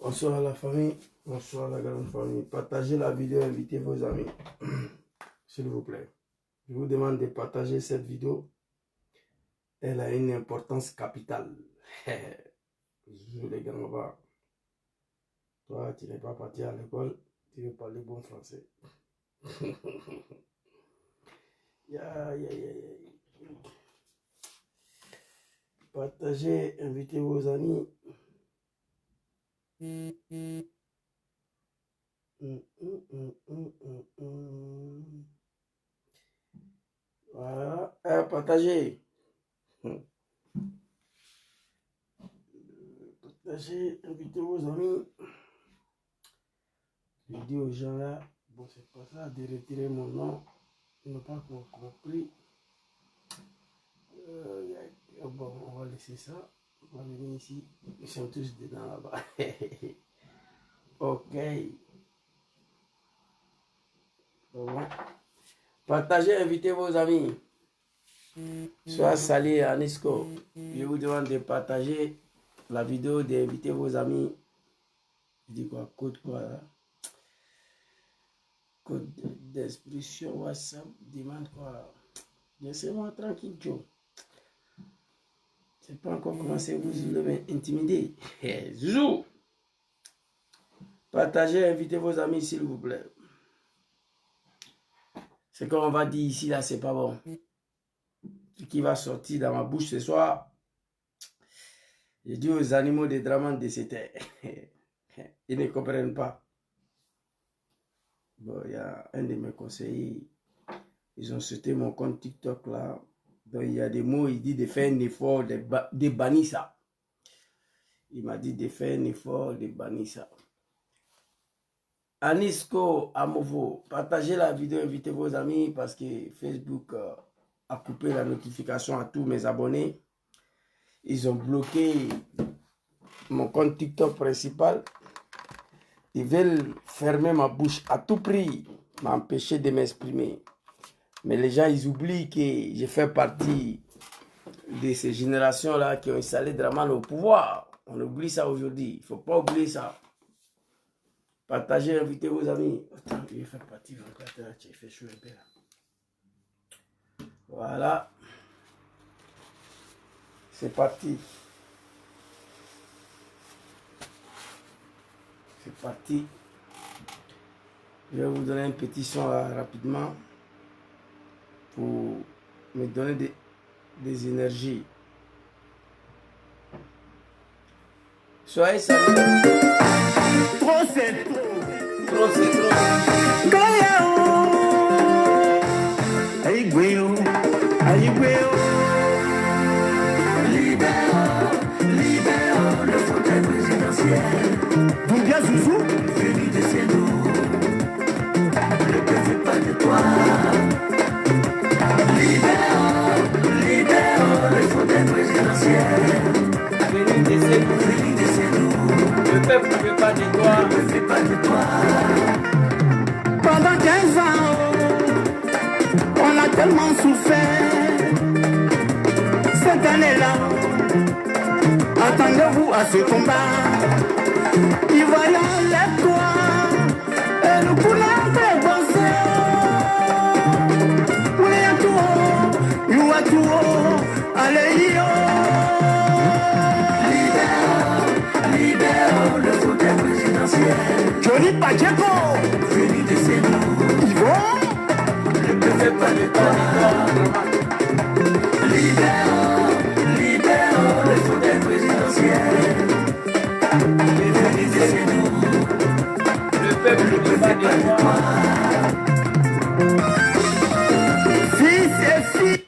Bonsoir à la famille, bonsoir à la grande famille. Partagez la vidéo, invitez vos amis, s'il vous plaît. Je vous demande de partager cette vidéo. Elle a une importance capitale. Je les grands va. Toi, tu n'es pas parti à l'école, tu veux parler bon français. Partagez, invitez vos amis. Voilà, partagez. Partagez, invitez vos amis. Je dis aux gens là, bon c'est pas ça de retirer mon nom, ils n'ont pas compris. Bon, on va laisser ça, on va venir ici, ils sont tous dedans là-bas. Ok. Bon. Partagez, invitez vos amis. Soit Salé Anisco. Je vous demande de partager la vidéo, d'inviter vos amis. Je dis quoi? Code quoi là? Code d'expression WhatsApp. Demande quoi? Laissez-moi tranquille, Joe. Je n'ai pas encore commencé à vous intimider. Zou! Partagez, invitez vos amis, s'il vous plaît. Ce qu'on va dire ici, là, c'est pas bon. Ce qui va sortir dans ma bouche ce soir, je dis aux animaux des Draman de cette terre. Ils ne comprennent pas. Bon, il y a un de mes conseillers, ils ont sauté mon compte TikTok là. Donc il y a des mots, il dit de faire un effort, de bannir ça. Il m'a dit de faire un effort, de bannir ça. Anisco Amovo, partagez la vidéo, invitez vos amis parce que Facebook a coupé la notification à tous mes abonnés. Ils ont bloqué mon compte TikTok principal. Ils veulent fermer ma bouche à tout prix, m'empêcher de m'exprimer. Mais les gens, ils oublient que je fais partie de ces générations-là qui ont installé Draman au pouvoir. On oublie ça aujourd'hui. Il ne faut pas oublier ça. Partagez, invitez vos amis. Attends, je vais faire partie de ventilateur. Il fait chaud un peu là. Voilà. C'est parti. C'est parti. Je vais vous donner un petit son là, rapidement pour me donner des énergies. Soyez salués. Trop c'est trop. Trop c'est trop. Libérons le fauteuil présidentiel. Doumbia Zouzou, venu de chez nous. Ne te fais pas de toi. Libérons le fauteuil présidentiel. Venu de chez nous. Le peuple ne veut pas de toi. Ne me fais pas de toi. Pendant 15 ans, on a tellement souffert. Cette année-là, attendez-vous à ce combat. Ivoiriens, lève-toi. Et nous pouvons te bosser. Oui, à tout, you à tout. Allez, yo. Libérons le fauteuil présidentiel. Johnny Pacheco, venu de chez nous. Yvon, ne me fais pas de toi. Libérons le fauteuil présidentiel. Venu de chez nous. Le peuple ne veut pas de toi. Fils et filles.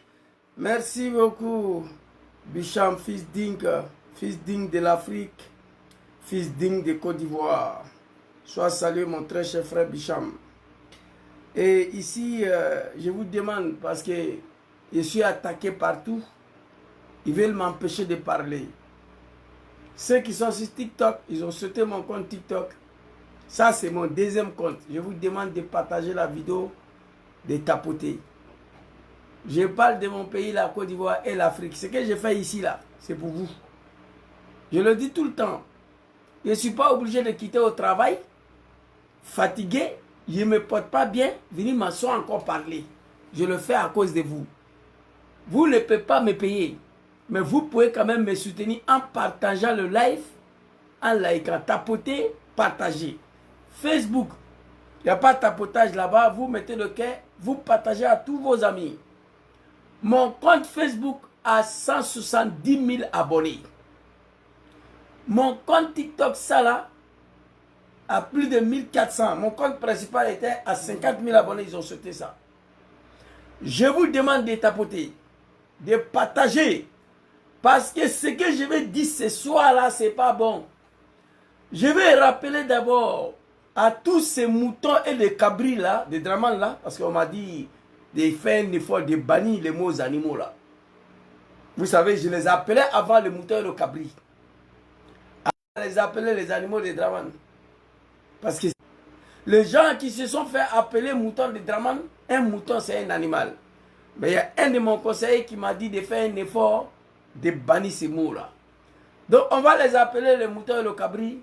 Merci beaucoup, Bicham, fils digne de l'Afrique, fils digne de Côte d'Ivoire. Sois salué, mon très cher frère Bicham. Et ici, je vous demande, parce que je suis attaqué partout, ils veulent m'empêcher de parler. Ceux qui sont sur TikTok, ils ont sauté mon compte TikTok. Ça, c'est mon deuxième compte. Je vous demande de partager la vidéo, de tapoter. Je parle de mon pays, la Côte d'Ivoire et l'Afrique. Ce que je fais ici, là, c'est pour vous. Je le dis tout le temps. Je ne suis pas obligé de quitter au travail, fatigué, je ne me porte pas bien, venir m'asseoir encore parler. Je le fais à cause de vous. Vous ne pouvez pas me payer, mais vous pouvez quand même me soutenir en partageant le live, en likant, tapoter, partager. Facebook, il n'y a pas de tapotage là-bas, vous mettez le cœur, vous partagez à tous vos amis. Mon compte Facebook a 170 000 abonnés. Mon compte TikTok, ça là, a plus de 1400. Mon compte principal était à 50 000 abonnés, ils ont sauté ça. Je vous demande de tapoter, de partager. Parce que ce que je vais dire ce soir-là, ce n'est pas bon. Je vais rappeler d'abord à tous ces moutons et les cabris là, des Draman là, parce qu'on m'a dit de faire un effort de bannir les mots animaux là. Vous savez, je les appelais avant les moutons et les cabris. Je les appelais les animaux des Draman. Parce que les gens qui se sont fait appeler moutons de Draman, un mouton c'est un animal. Mais il y a un de mon conseillers qui m'a dit de faire un effort de bannir ces mots-là. Donc on va les appeler les moutons et le cabri.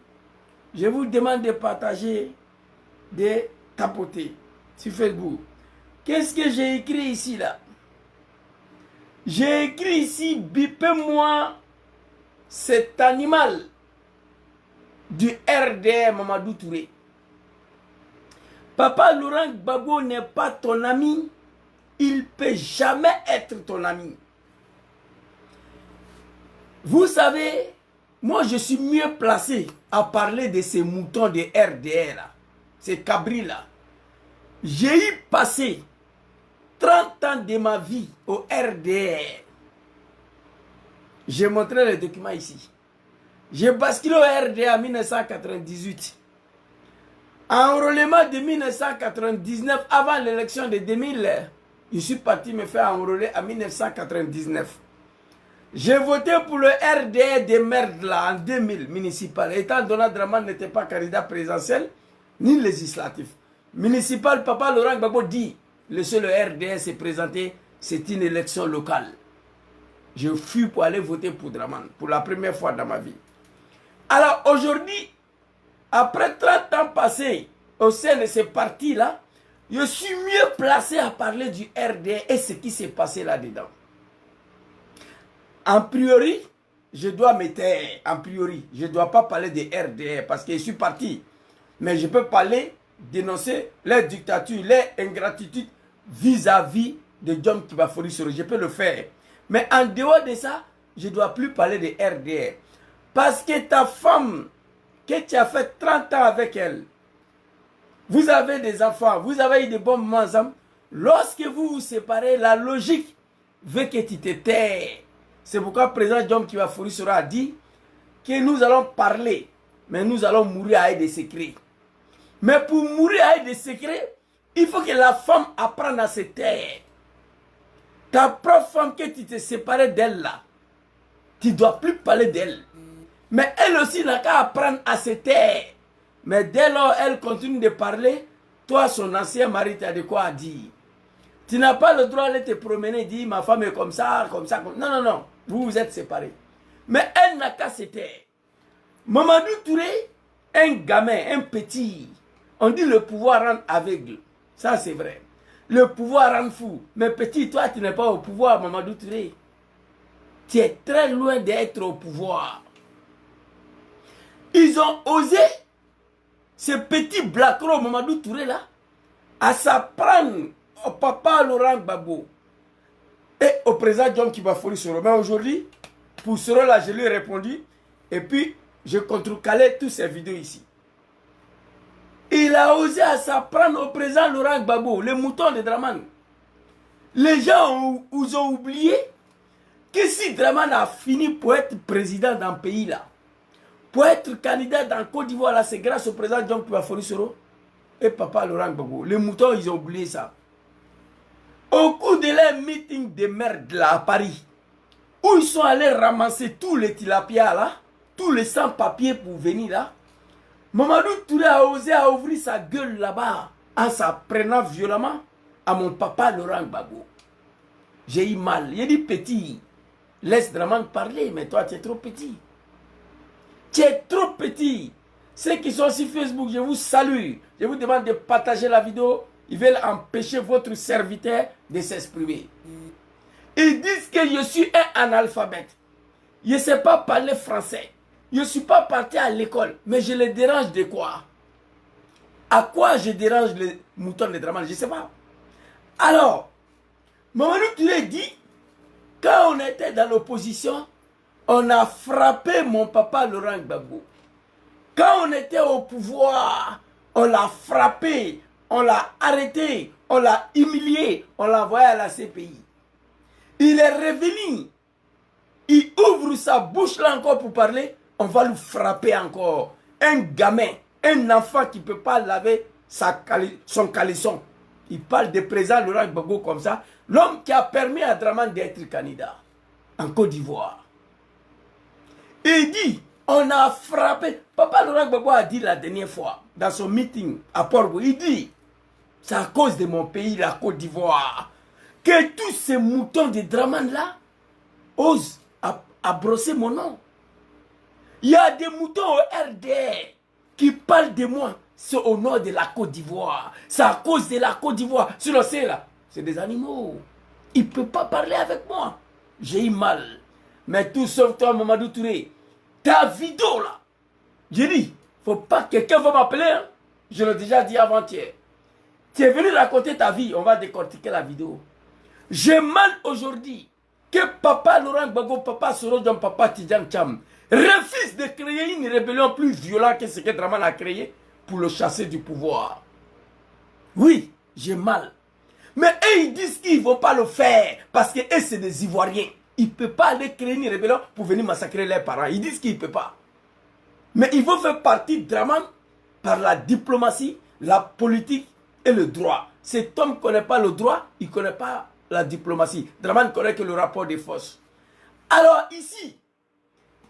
Je vous demande de partager, de tapoter sur Facebook. Qu'est-ce que j'ai écrit ici là? J'ai écrit ici, bipez-moi cet animal du RDR Mamadou Touré. Papa Laurent Gbagbo n'est pas ton ami. Il ne peut jamais être ton ami. Vous savez, moi je suis mieux placé à parler de ces moutons de RDR là, ces cabris là. J'ai eu passé 30 ans de ma vie au RDR. J'ai montré les documents ici. J'ai basculé au RDR en 1998. Enrôlement de 1999, avant l'élection de 2000, je suis parti me faire enrôler en 1999. J'ai voté pour le RDR de merde là en 2000 municipal. Étant donné que Draman n'était pas candidat présidentiel ni législatif. Municipal, Papa Laurent Gbagbo dit, le seul RDR s'est présenté, c'est une élection locale. Je fus pour aller voter pour Draman, pour la première fois dans ma vie. Alors aujourd'hui, après 30 ans passés au sein de ces partis-là, je suis mieux placé à parler du RDR et ce qui s'est passé là-dedans. En priori, je dois me taire. En priori, je ne dois pas parler de RDR parce que je suis parti. Mais je peux parler, dénoncer les dictatures, les ingratitudes vis-à-vis de John Kibafori Soro. Je peux le faire. Mais en dehors de ça, je ne dois plus parler de RDR. Parce que ta femme, que tu as fait 30 ans avec elle, vous avez des enfants, vous avez eu des bons moments ensemble. Lorsque vous vous séparez, la logique veut que tu te tais. C'est pourquoi le président John Kibafori Soro a dit que nous allons parler, mais nous allons mourir avec des secrets. Mais pour mourir avec des secrets, il faut que la femme apprenne à se taire. Ta propre femme, que tu t'es séparé d'elle là, tu ne dois plus parler d'elle. Mais elle aussi n'a qu'à apprendre à se taire. Mais dès lors, elle continue de parler, toi, son ancien mari, tu as de quoi dire. Tu n'as pas le droit de te promener et dire, ma femme est comme ça, comme ça, comme ça. Non, non, non, vous vous êtes séparés. Mais elle n'a qu'à se taire. Mamadou Touré, un gamin, un petit, on dit le pouvoir rend aveugle. Ça, c'est vrai. Le pouvoir rend fou. Mais petit, toi, tu n'es pas au pouvoir, Mamadou Touré. Tu es très loin d'être au pouvoir. Ils ont osé, ce petit blacro Mamadou Touré là, à s'apprendre au papa Laurent Gbagbo et au président John Kibafori Soro. Mais aujourd'hui, pour Soro là, je lui ai répondu et puis je contrecalais toutes ces vidéos ici. Il a osé à s'apprendre au président Laurent Gbagbo, le mouton de Draman. Les gens ont oublié que si Draman a fini pour être président dans le pays là, pour être candidat dans Côte d'Ivoire là, c'est grâce au président John Kibafori Soro et papa Laurent Gbagbo. Les moutons, ils ont oublié ça. Au cours de leur meeting de merde là à Paris, où ils sont allés ramasser tous les tilapias là, tous les sans-papiers pour venir là, Mamadou Touré a osé à ouvrir sa gueule là-bas en s'apprenant violemment à mon papa Laurent Gbagbo. J'ai eu mal. Il a dit petit, laisse Draman parler, mais toi tu es trop petit. Tu es trop petit. Ceux qui sont sur Facebook, je vous salue. Je vous demande de partager la vidéo. Ils veulent empêcher votre serviteur de s'exprimer. Ils disent que je suis un analphabète. Je ne sais pas parler français. Je ne suis pas parti à l'école. Mais je les dérange de quoi? À quoi je dérange les moutons de Dramane? Je ne sais pas. Alors, Mamadou Touré dit, quand on était dans l'opposition, on a frappé mon papa Laurent Gbagbo. Quand on était au pouvoir, on l'a frappé, on l'a arrêté, on l'a humilié, on l'a envoyé à la CPI. Il est revenu, il ouvre sa bouche là encore pour parler, on va le frapper encore. Un gamin, un enfant qui ne peut pas laver son caleçon. Il parle de président Laurent Gbagbo comme ça, l'homme qui a permis à Dramane d'être candidat en Côte d'Ivoire. Il dit, on a frappé. Papa Laurent Gbagbo a dit la dernière fois, dans son meeting à Port-Bouillet, il dit, c'est à cause de mon pays, la Côte d'Ivoire, que tous ces moutons de Dramane là osent à brosser mon nom. Il y a des moutons au RDR qui parlent de moi. C'est au nord de la Côte d'Ivoire. C'est à cause de la Côte d'Ivoire. Sur le ciel là, c'est des animaux. Ils ne peuvent pas parler avec moi. J'ai eu mal. Mais tout sauf toi, Mamadou Touré. Ta vidéo là. J'ai dit, faut pas que quelqu'un va m'appeler. Hein? Je l'ai déjà dit avant-hier. Tu es venu raconter ta vie. On va décortiquer la vidéo. J'ai mal aujourd'hui que papa Laurent Gbagbo, papa Sorodjon, papa Tidjane Cham refuse de créer une rébellion plus violente que ce que Dramane a créé pour le chasser du pouvoir. Oui, j'ai mal. Mais eux, ils disent qu'ils ne vont pas le faire parce que eux, c'est des Ivoiriens. Ils ne peuvent pas aller créer une rébellion pour venir massacrer leurs parents. Ils disent qu'ils ne peuvent pas. Mais ils vont faire partie de Dramane par la diplomatie, la politique et le droit. Cet homme ne connaît pas le droit, il ne connaît pas la diplomatie. Dramane ne connaît que le rapport des forces. Alors ici,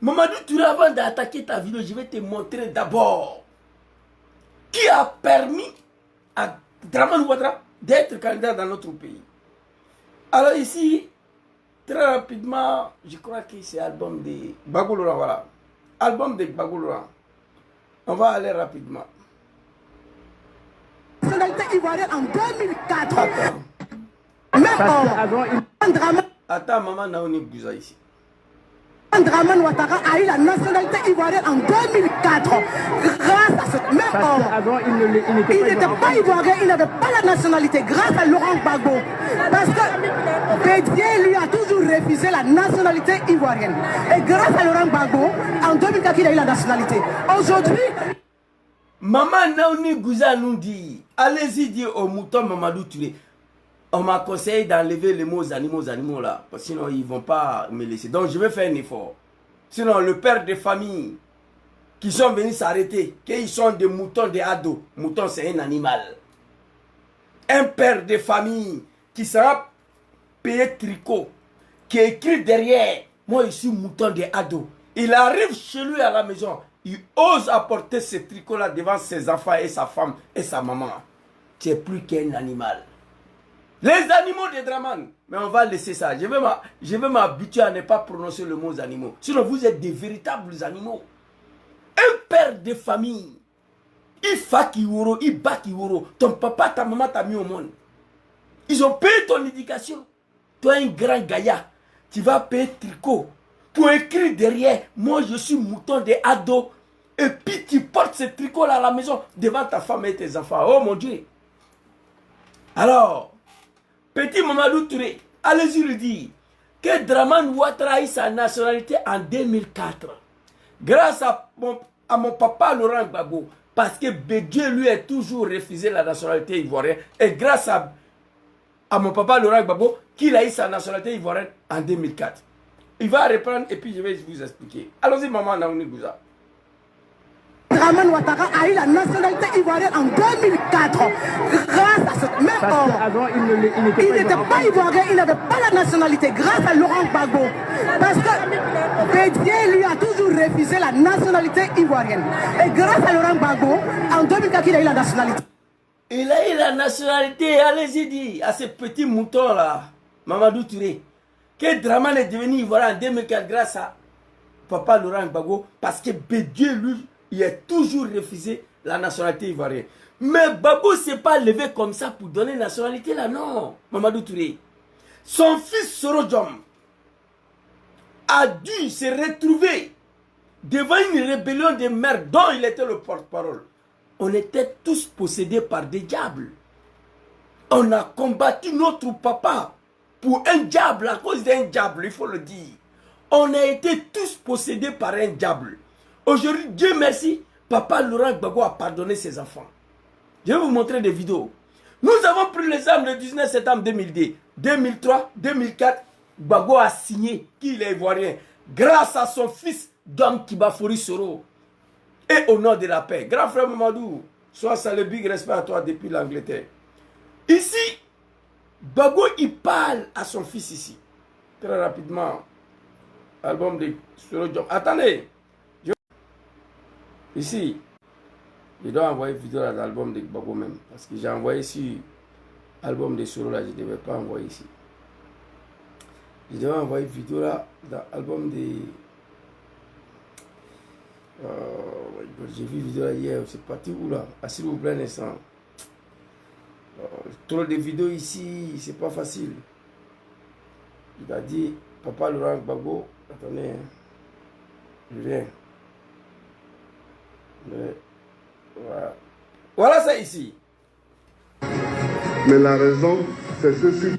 Mamadou Touré, avant d'attaquer ta vidéo, je vais te montrer d'abord qui a permis à Dramane Ouattara d'être candidat dans notre pays. Alors ici, très rapidement, je crois que c'est l'album de Gbagbo Laurent, voilà. Album de Gbagbo Laurent. On va aller rapidement. Nationalité ivoirienne en 2004. Attends, maman Naouni Bouza ici. Dramane Ouattara a eu la nationalité ivoirienne en 2004 grâce à ce même homme. Il n'était pas ivoirien, il n'avait pas la nationalité grâce à Laurent Gbagbo. Parce que Bédier lui a toujours refusé la nationalité ivoirienne. Et grâce à Laurent Gbagbo, en 2004, il a eu la nationalité. Aujourd'hui... Maman Naouni Bouza nous dit, allez-y dire au mouton Mamadou Touré. On m'a conseillé d'enlever les mots animaux là. Parce que sinon, ils ne vont pas me laisser. Donc, je vais faire un effort. Sinon, le père de famille qui sont venus s'arrêter, qu'ils sont des moutons, des ados. Mouton, c'est un animal. Un père de famille qui sera payé tricot, qui écrit derrière, moi, je suis mouton des ados. Il arrive chez lui à la maison. Il ose apporter ce tricot-là devant ses enfants et sa femme et sa maman. Tu n'es plus qu'un animal. Les animaux de Dramane. Mais on va laisser ça. Je vais m'habituer à ne pas prononcer le mot animaux. Sinon, vous êtes des véritables animaux. Un père de famille. Il fa Kiworo, il bat Kiworo. Ton papa, ta maman t'a mis au monde. Ils ont payé ton éducation. Toi, un grand gaillard, tu vas payer tricot. Pour écrire derrière, moi je suis mouton des ados. Et puis tu portes ce tricot-là à la maison devant ta femme et tes enfants. Oh mon Dieu. Alors, petit Mamadou Touré, allez-y le dire que Dramane Ouattara a eu sa nationalité en 2004. Grâce à mon papa Laurent Gbagbo. Parce que Bédieu lui a toujours refusé la nationalité ivoirienne. Et grâce à mon papa Laurent Gbagbo, qu'il a eu sa nationalité ivoirienne en 2004. Il va reprendre et puis je vais vous expliquer. Allons-y, maman Naouni Bouza. Dramane Ouattara a eu la nationalité ivoirienne en 2004 grâce à ce même homme. Il n'était pas ivoirien, il n'avait pas la nationalité grâce à Laurent Gbagbo. Parce que Bédier lui a toujours refusé la nationalité ivoirienne. Et grâce à Laurent Gbagbo, en 2004, il a eu la nationalité. Il a eu la nationalité, allez-y dire à ces petits moutons là, Mamadou Touré, que Dramane est devenu ivoirien en 2004 grâce à Papa Laurent Gbagbo, parce que Bédieu, lui, il a toujours refusé la nationalité ivoirienne. Mais Gbagbo ne s'est pas levé comme ça pour donner la nationalité là, non. Mamadou Touré. Son fils Soro Diom a dû se retrouver devant une rébellion des mères dont il était le porte-parole. On était tous possédés par des diables. On a combattu notre papa pour un diable, à cause d'un diable, il faut le dire. On a été tous possédés par un diable. Aujourd'hui, Dieu merci, papa Laurent Gbagbo a pardonné ses enfants. Je vais vous montrer des vidéos. Nous avons pris les armes le 19 septembre 2002, 2003, 2004. Gbagbo a signé qu'il est ivoirien grâce à son fils Dom Kibafori Soro. Et au nom de la paix. Grand frère Mamadou, sois salué, big respect à toi depuis l'Angleterre. Ici, Gbagbo, il parle à son fils ici. Très rapidement. Album de Soro Diom. Attendez. Ici, je dois envoyer vidéo à l'album de Gbagbo même. Parce que j'ai envoyé ici l'album de Soro là, je ne devais pas envoyer ici. Je devais envoyer vidéo là dans l'album de... j'ai vu vidéo là hier, c'est parti où là? Ah, s'il vous plaît un instant. Trop de vidéos ici, c'est pas facile. Il a dit, papa Laurent Gbagbo, attendez, je viens. Mais, voilà. Voilà ça ici. Mais la raison, c'est ceci.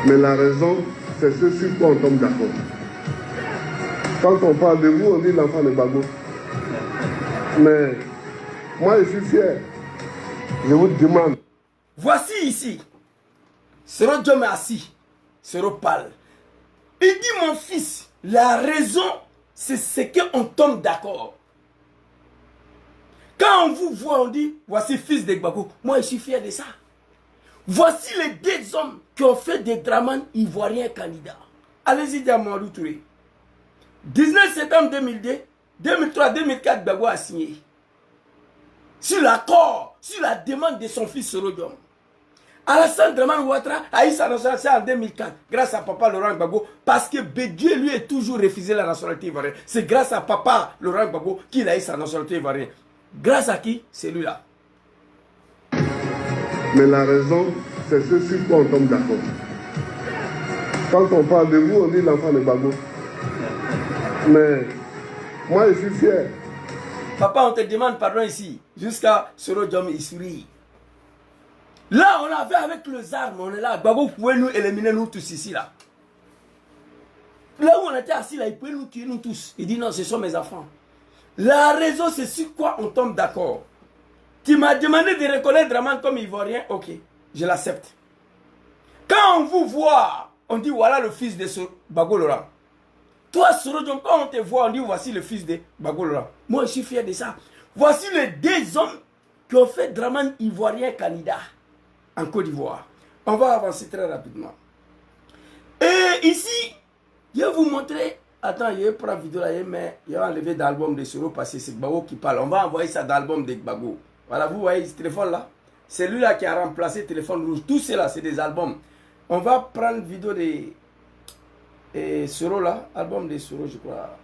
Mais la raison, c'est ce sur quoi on tombe d'accord. Quand on parle de vous, on dit l'enfant de Gbagbo. Mais moi, je suis fier. Je vous demande. Voici ici. Soro Diom est assis. Soro parle. Il dit, mon fils, la raison, c'est ce qu'on tombe d'accord. Quand on vous voit, on dit, voici fils de Gbagbo. Moi, je suis fier de ça. Voici les deux hommes qui ont fait des Dramane ivoiriens candidats. Allez-y, Mamadou Touré. 19 septembre 2002, 2003, 2004, Gbagbo a signé. Sur l'accord, sur la demande de son fils Soro Diom. Alassane Dramane Ouattara a eu sa nationalité en 2004 grâce à papa Laurent Gbagbo parce que Bédieu lui a toujours refusé la nationalité ivoirienne. C'est grâce à papa Laurent Gbagbo qu'il a eu sa nationalité ivoirienne. Grâce à qui? C'est lui là. Mais la raison, c'est ce sur quoi on tombe d'accord. Quand on parle de vous, on dit l'enfant de Gbagbo. Mais moi, je suis fier. Papa, on te demande pardon ici. Jusqu'à Soro Diom, il sourit. Là, on avait avec les armes, on est là. Gbagbo pouvait nous éliminer, nous tous ici, là. Là où on était assis, là, il pouvait nous tuer, nous tous. Il dit non, ce sont mes enfants. La raison, c'est sur quoi on tombe d'accord. Tu m'as demandé de reconnaître Dramane comme ivoirien, ok, je l'accepte. Quand on vous voit, on dit voilà le fils de Gbagbo Laurent. Toi, Soro Diom, quand on te voit, on dit voici le fils de Gbagbo Laurent. Moi, je suis fier de ça. Voici les deux hommes qui ont fait Dramane ivoirien candidat en Côte d'Ivoire. On va avancer très rapidement. Et ici, je vais vous montrer. Attends, je vais prendre la vidéo là, mais je vais enlever dans l'album de Soro parce que c'est Gbagbo qui parle. On va envoyer ça dans l'album de Gbagbo. Voilà, vous voyez ce téléphone là. C'est lui là qui a remplacé le téléphone rouge. Tout cela, c'est des albums. On va prendre une vidéo de Soro là. Album de Soro, je crois.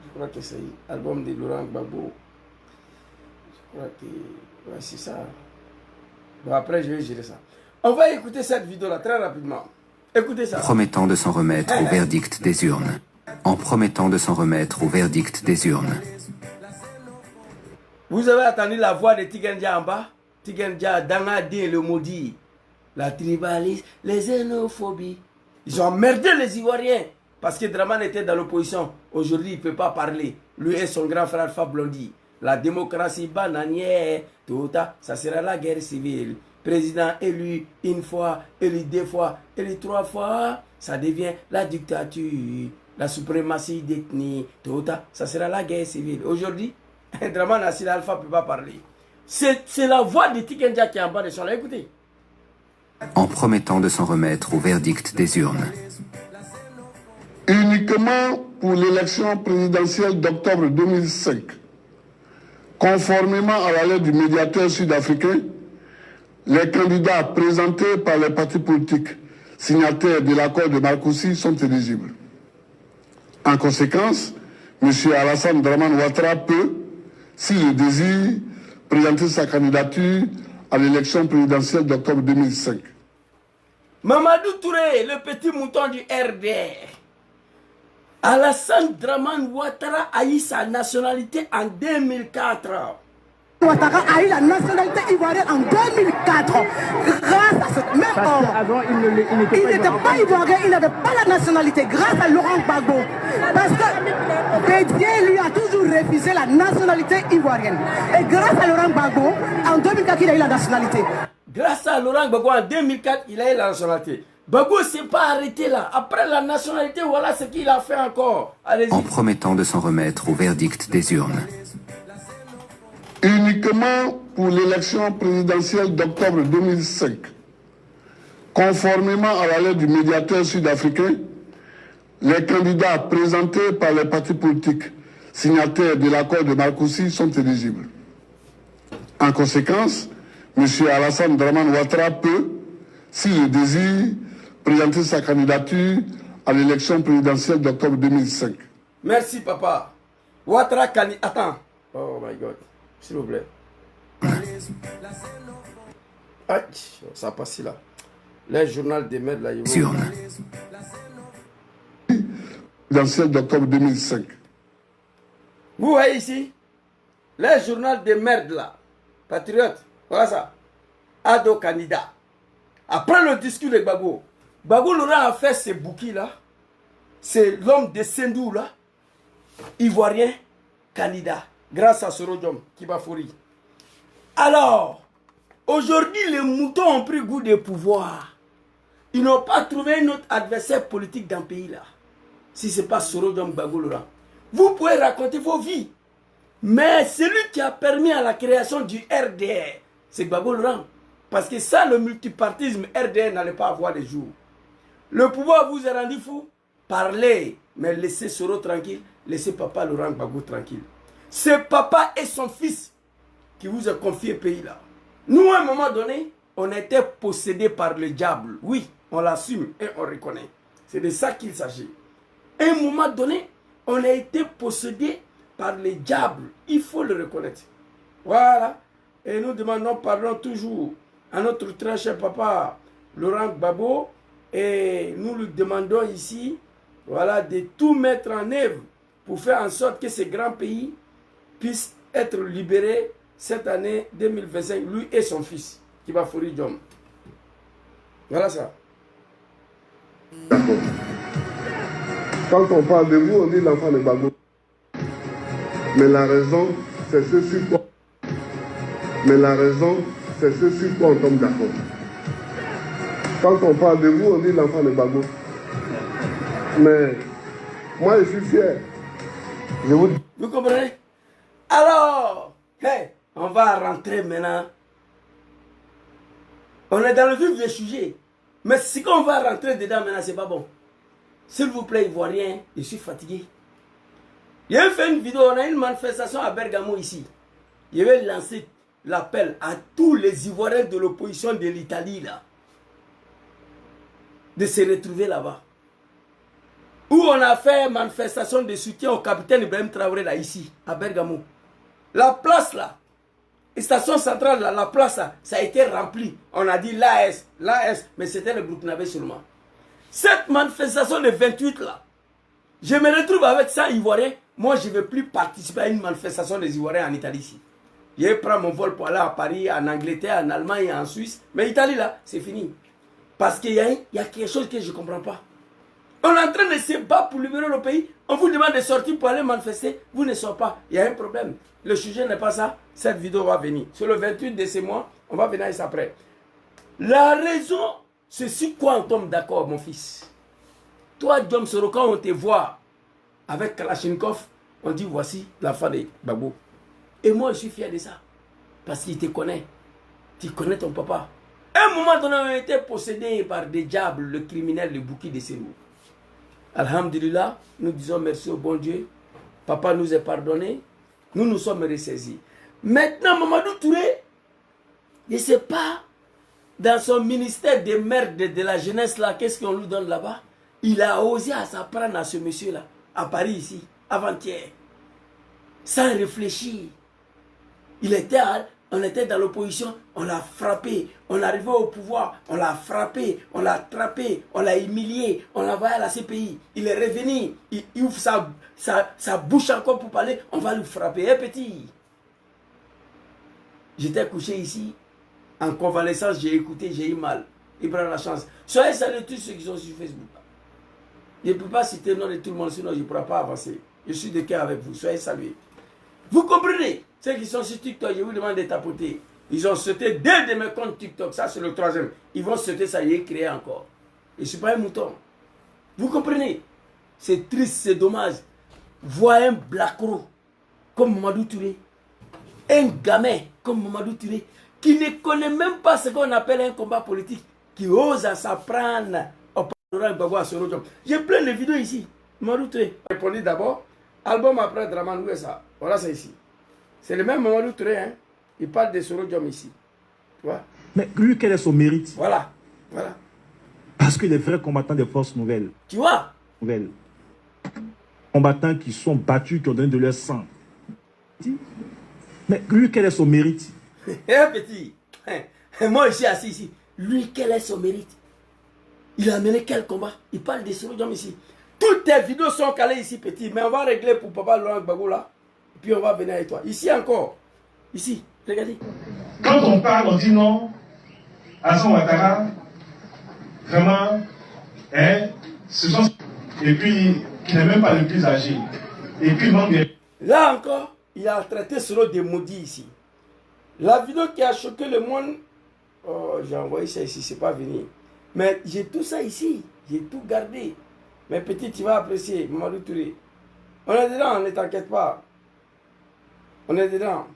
Je crois que c'est album de Laurent Gbagbo. Je crois que ouais, c'est ça. Bon, après, je vais gérer ça. On va écouter cette vidéo là très rapidement. Écoutez ça. Promettant de s'en remettre au verdict des urnes. En promettant de s'en remettre au verdict des urnes. Vous avez entendu la voix de Tigendia en bas? Tigendia, Dangadé, le maudit. La tribalisme, les xénophobies. Ils ont emmerdé les Ivoiriens. Parce que Dramane était dans l'opposition. Aujourd'hui, il ne peut pas parler. Lui et son grand frère Alpha Blondy. La démocratie bananière, tout ça sera la guerre civile. Président élu une fois, élu deux fois, élu trois fois, ça devient la dictature. La suprématie d'ethnie, tout ça sera la guerre civile. Aujourd'hui, Dramane Assis Alpha ne peut pas parler. C'est la voix de Tikendia qui est en bas de son là. Écoutez. En promettant de s'en remettre au verdict des urnes. Uniquement pour l'élection présidentielle d'octobre 2005, conformément à la lettre du médiateur sud-africain, Les candidats présentés par les partis politiques signataires de l'accord de Marcoussis sont éligibles. En conséquence, M. Alassane Draman Ouattara peut, s'il le désire, présenter sa candidature à l'élection présidentielle d'octobre 2005. Mamadou Touré, le petit mouton du RDR. Alassane Draman Ouattara a eu sa nationalité en 2004. Ouattara a eu la nationalité ivoirienne en 2004 grâce à ce même homme. Avant, il n'était pas ivoirien, il n'avait pas la nationalité grâce à Laurent Gbagbo. Parce que Bédier lui a toujours refusé la nationalité ivoirienne. Et grâce à Laurent Gbagbo, en 2004, il a eu la nationalité. Grâce à Laurent Gbagbo, en 2004, il a eu la nationalité. Gbagbo ne s'est pas arrêté là. Après la nationalité, voilà ce qu'il a fait encore. En promettant de s'en remettre au verdict des urnes. Uniquement pour l'élection présidentielle d'octobre 2005, conformément à la lettre du médiateur sud-africain, les candidats présentés par les partis politiques signataires de l'accord de Marcoussis sont éligibles. En conséquence, M. Alassane Draman Ouattara peut, s'il le désire, présenter sa candidature à l'élection présidentielle d'octobre 2005. Merci, papa. Ouattara candidat. Attends. Oh my God. S'il vous plaît. Aïe, ça passe là. Le journal des maires là. Présidentielle d'octobre 2005. Vous voyez ici, le journal des merdes là. Patriote. Voilà ça. Ado candidat. Après le discours de Gbagbo, Gbagbo Laurent a fait ce bouquet là. C'est l'homme de Sendou là. Ivoirien candidat. Grâce à Sorodjom Kibafori. Alors, aujourd'hui, les moutons ont pris goût des pouvoirs. Ils n'ont pas trouvé un autre adversaire politique dans le pays là. Si ce n'est pas Sorodjom Gbagbo Laurent. Vous pouvez raconter vos vies. Mais celui qui a permis à la création du RDR, c'est Gbagbo Laurent. Parce que ça, le multipartisme RDR n'allait pas avoir de jour. Le pouvoir vous a rendu fou. Parlez, mais laissez Soro tranquille. Laissez papa Laurent Gbagbo tranquille. C'est papa et son fils qui vous a confié le pays là. Nous, à un moment donné, on était possédés par le diable. Oui, on l'assume et on reconnaît. C'est de ça qu'il s'agit. À un moment donné, on a été possédés par le diable. Il faut le reconnaître. Voilà. Et nous demandons pardon toujours à notre très cher papa Laurent Gbagbo. Et nous lui demandons ici, voilà, de tout mettre en œuvre pour faire en sorte que ce grand pays puisse être libéré cette année 2025, lui et son fils, qui va fourrir Djom. Voilà ça. D'accord. Quand on parle de vous, on dit l'enfant de Gbagbo. Mais la raison, c'est ce sur quoi. Mais la raison, c'est ce sur quoi on tombe d'accord. Quand on parle de vous, on dit l'enfant de Gbagbo. Mais moi, je suis fier. Je vous dis. Vous comprenez? Alors, hey, on va rentrer maintenant. On est dans le vif du sujet. Mais si on va rentrer dedans maintenant, c'est pas bon. S'il vous plaît, Ivoiriens, je suis fatigué. J'ai fait une vidéo, on a une manifestation à Bergamo ici. Je vais lancer l'appel à tous les Ivoiriens de l'opposition de l'Italie là, de se retrouver là-bas. Où on a fait manifestation de soutien au capitaine Ibrahim Traoré là, ici, à Bergamo. La place là, station centrale là, la place là, ça a été rempli. On a dit l'AS, mais c'était le groupe Nabé seulement. Cette manifestation de 28 là, je me retrouve avec 100 Ivoiriens. Moi, je ne vais plus participer à une manifestation des Ivoiriens en Italie ici. Je vais prendre mon vol pour aller à Paris, en Angleterre, en Allemagne et en Suisse. Mais Italie là, c'est fini. Parce qu'il y a quelque chose que je ne comprends pas. On est en train de se battre pour libérer le pays. On vous demande de sortir pour aller manifester. Vous ne sortez pas. Il y a un problème. Le sujet n'est pas ça. Cette vidéo va venir. Sur le 28 de ce mois, on va venir ça après. La raison, c'est sur quoi on tombe d'accord, mon fils. Toi, Djom Soro, quand on te voit avec Kalachnikov, on dit voici l'enfant de Gbagbo. Et moi, je suis fier de ça. Parce qu'il te connaît. Tu connais ton papa. À un moment donné, on a été possédé par des diables, le criminel, le bouki de Sendou. Alhamdulillah, nous disons merci au bon Dieu. Papa nous a pardonné. Nous nous sommes ressaisis. Maintenant, Mamadou Touré, je ne sais pas dans son ministère des mères de la jeunesse là, qu'est-ce qu'on lui donne là-bas? Il a osé à s'apprendre à ce monsieur-là, à Paris ici, avant-hier, sans réfléchir. On était dans l'opposition, on l'a frappé, on arrivait au pouvoir, on l'a frappé, on l'a attrapé, on l'a humilié, on l'a envoyé à la CPI. Il est revenu, il ouvre sa bouche encore pour parler, on va lui frapper. Eh petit, j'étais couché ici, en convalescence, j'ai écouté, j'ai eu mal. Il prend la chance. Soyez salués tous ceux qui sont sur Facebook. Je ne peux pas citer le nom de tout le monde, sinon je ne pourrai pas avancer. Je suis de cœur avec vous, soyez salués. Vous comprenez? Ceux qui sont sur TikTok, je vous demande de tapoter. Ils ont sauté deux de mes comptes TikTok, ça c'est le troisième. Ils vont sauter, ça y est, créé encore. Je ne suis pas un mouton. Vous comprenez? C'est triste, c'est dommage. Voir un blacro comme Mamadou Touré, un gamin comme Mamadou Touré, qui ne connaît même pas ce qu'on appelle un combat politique, qui ose à s'apprendre au Laurent Gbagbo à Soro-Diom. J'ai plein de vidéos ici. Mamadou Touré. Répondez d'abord. Album après Draman, où est ça? Voilà, c'est ici. C'est le même Mamadou Touré, hein. Il parle de Soro-Diom ici. Tu vois? Mais lui, quel est son mérite? Voilà. Voilà. Parce que les vrais combattants des forces nouvelles. Tu vois? Nouvelles. Combattants qui sont battus, qui ont donné de leur sang. Mais lui, quel est son mérite? Eh petit, moi je suis assis ici. Lui, quel est son mérite? Il a mené quel combat? Il parle de Soro-Diom ici. Toutes tes vidéos sont calées ici, petit. Mais on va régler pour papa Laurent Gbagbo là. Et puis on va venir avec toi. Ici encore. Ici, regardez. Quand on parle, on dit non. Alassane Ouattara, vraiment, hein, ce sont... Et puis, qui n'est même pas le plus âgé. Et puis, manque de... Là encore, il a traité Soro de maudit ici. La vidéo qui a choqué le monde, oh, j'ai envoyé ça ici, c'est pas venu. Mais j'ai tout ça ici, j'ai tout gardé. Mais petit, tu vas apprécier, Mamadou Touré. On est dedans, ne t'inquiète pas. On est dedans.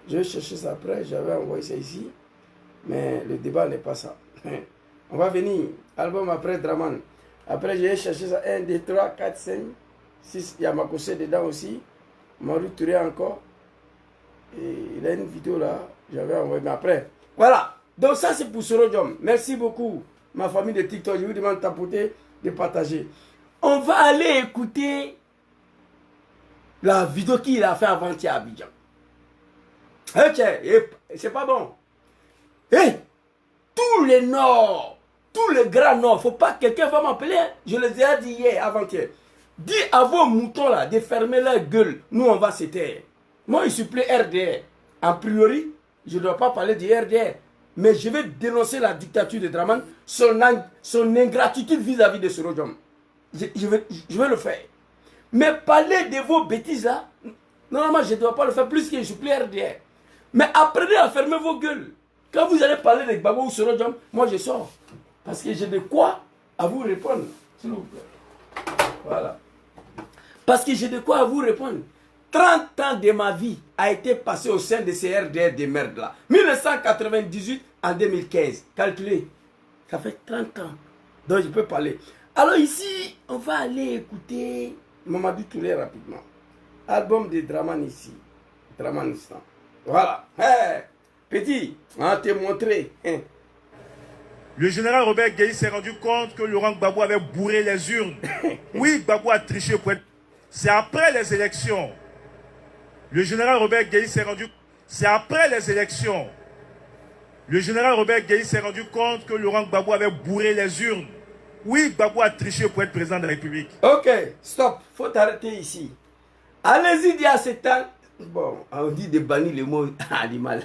Je vais chercher ça après, j'avais envoyé ça ici. Mais le débat n'est pas ça. On va venir, album après Draman. Après, je vais chercher ça, 1, 2, 3, 4, 5, 6. Il y a Makosé dedans aussi. Mamadou Touré encore. Et il a une vidéo là, j'avais envoyé, mais après. Voilà, donc ça c'est pour Soro-Diom. Merci beaucoup, ma famille de TikTok. Je vous demande de tapoter, de partager. On va aller écouter la vidéo qu'il a fait avant-hier à Abidjan. Ok, c'est pas bon. Hey, tous les Nords, tous les grands Nords, faut pas, quelqu'un va m'appeler, je les ai dit hier, avant-hier. Dis à vos moutons là de fermer leur gueule, nous on va se taire. Moi, je suis plus RDR. A priori, je ne dois pas parler du RDR. Mais je vais dénoncer la dictature de Draman, son ingratitude vis-à-vis de Soro-Diom. Je vais le faire. Mais parler de vos bêtises là, normalement, je ne dois pas le faire plus que je suis plus RDR. Mais apprenez à fermer vos gueules. Quand vous allez parler de Gbagbo ou Soro-Diom, moi je sors. Parce que j'ai de quoi à vous répondre. S'il vous plaît. Voilà. Parce que j'ai de quoi à vous répondre. 30 ans de ma vie a été passé au sein de ces RDR de merde là. 1998 en 2015. Calculez. Ça fait 30 ans. Donc je peux parler. Alors ici, on va aller écouter Mamadou Touré rapidement. Album de Draman ici. Draman instant. Voilà. Hey, petit, on va te montrer. Hey. Le général Robert Gueye s'est rendu compte que Laurent Gbagbo avait bourré les urnes. Oui, Gbagbo a triché pour être... C'est après les élections. Le général Robert Gueye s'est rendu... C'est après les élections. Le général Robert Gueye s'est rendu compte que Laurent Gbagbo avait bourré les urnes. Oui, Gbagbo a triché pour être président de la République. Ok, stop. Faut t'arrêter ici. Allez-y dire à cet temps... Bon, on dit de bannir le mot animal.